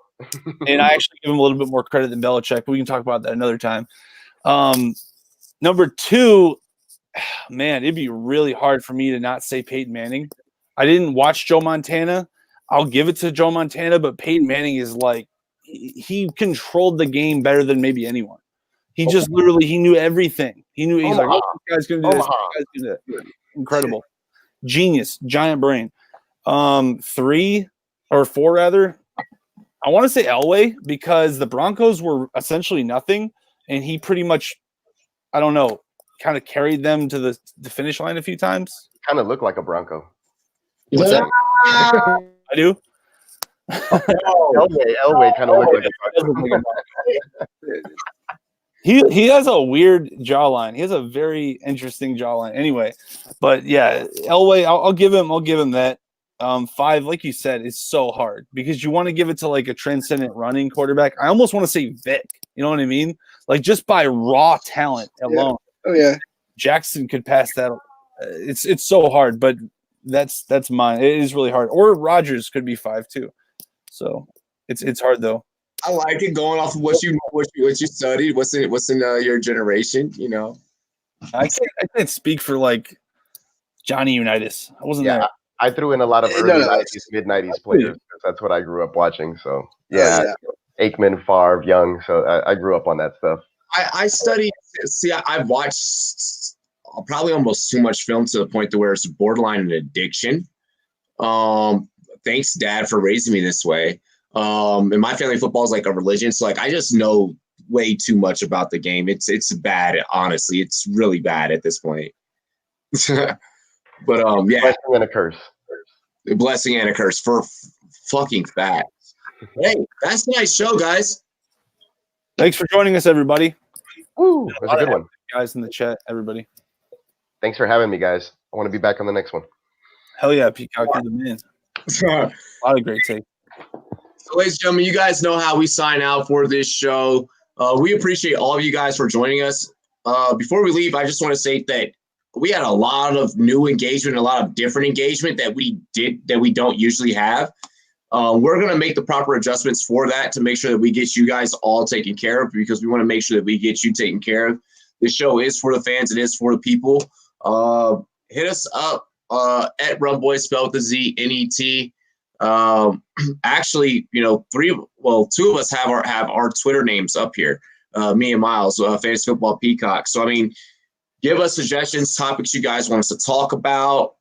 And I actually give him a little bit more credit than Belichick, but we can talk about that another time. Number 2, man, it'd be really hard for me to not say Peyton Manning. I didn't watch Joe Montana. I'll give it to Joe Montana, but Peyton Manning is like he controlled the game better than maybe anyone. He just literally he knew everything. He knew he's like, oh, this guy's gonna do this. This guy's gonna do that. Incredible, genius, giant brain. 3 or 4 rather. I want to say Elway because the Broncos were essentially nothing, and he pretty much, I don't know, kind of carried them to the finish line a few times. Kind of looked like a Bronco. What's that? I do. Elway kind of looked like a Bronco. He has a weird jawline. He has a very interesting jawline. Anyway, but yeah, Elway, I'll give him that. 5, like you said, is so hard because you want to give it to like a transcendent running quarterback. I almost want to say Vic. You know what I mean? Like just by raw talent alone. Oh yeah. Jackson could pass that. It's so hard, but that's mine. It is really hard. Or Rodgers could be 5 too. So it's hard though. I like it going off of what you studied. What's in your generation? You know. I can't speak for like Johnny Unitas. I wasn't there. I threw in a lot of early 90s, mid-90s players because that's what I grew up watching. So, Aikman, Favre, Young. So, I grew up on that stuff. I studied – see, I've watched probably almost too much film to the point to where it's borderline an addiction. Thanks, Dad, for raising me this way. And my family football is like a religion. So, like, I just know way too much about the game. It's bad, honestly. It's really bad at this point. But yeah, blessing and a curse. A blessing and a curse for fucking facts. Hey, that's a nice show, guys. Thanks for joining us, everybody. Woo, it was a good one. Guys in the chat, everybody. Thanks for having me, guys. I want to be back on the next one. Hell yeah, Peacock, you're the man. A lot of great take. So, ladies and gentlemen, you guys know how we sign out for this show. We appreciate all of you guys for joining us. Before we leave, I just want to say that we had a lot of new engagement, a lot of different engagement that we don't usually have. We're going to make the proper adjustments for that to make sure that we get you guys all taken care of because we want to make sure that we get you taken care of. This show is for the fans. It is for the people. Hit us up at Rumboyz, spelled with a Z, N-E-T. Actually, you know, 2 of us have our Twitter names up here. Me and Miles, Fantasy Football Peacock. So, I mean, give us suggestions, topics you guys want us to talk about.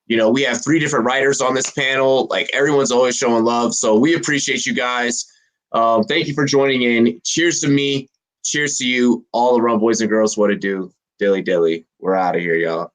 You know, we have 3 different writers on this panel. Like, everyone's always showing love. So we appreciate you guys. Thank you for joining in. Cheers to me. Cheers to you. All the Rumboyz and girls, what it do. Dilly dilly. We're out of here, y'all.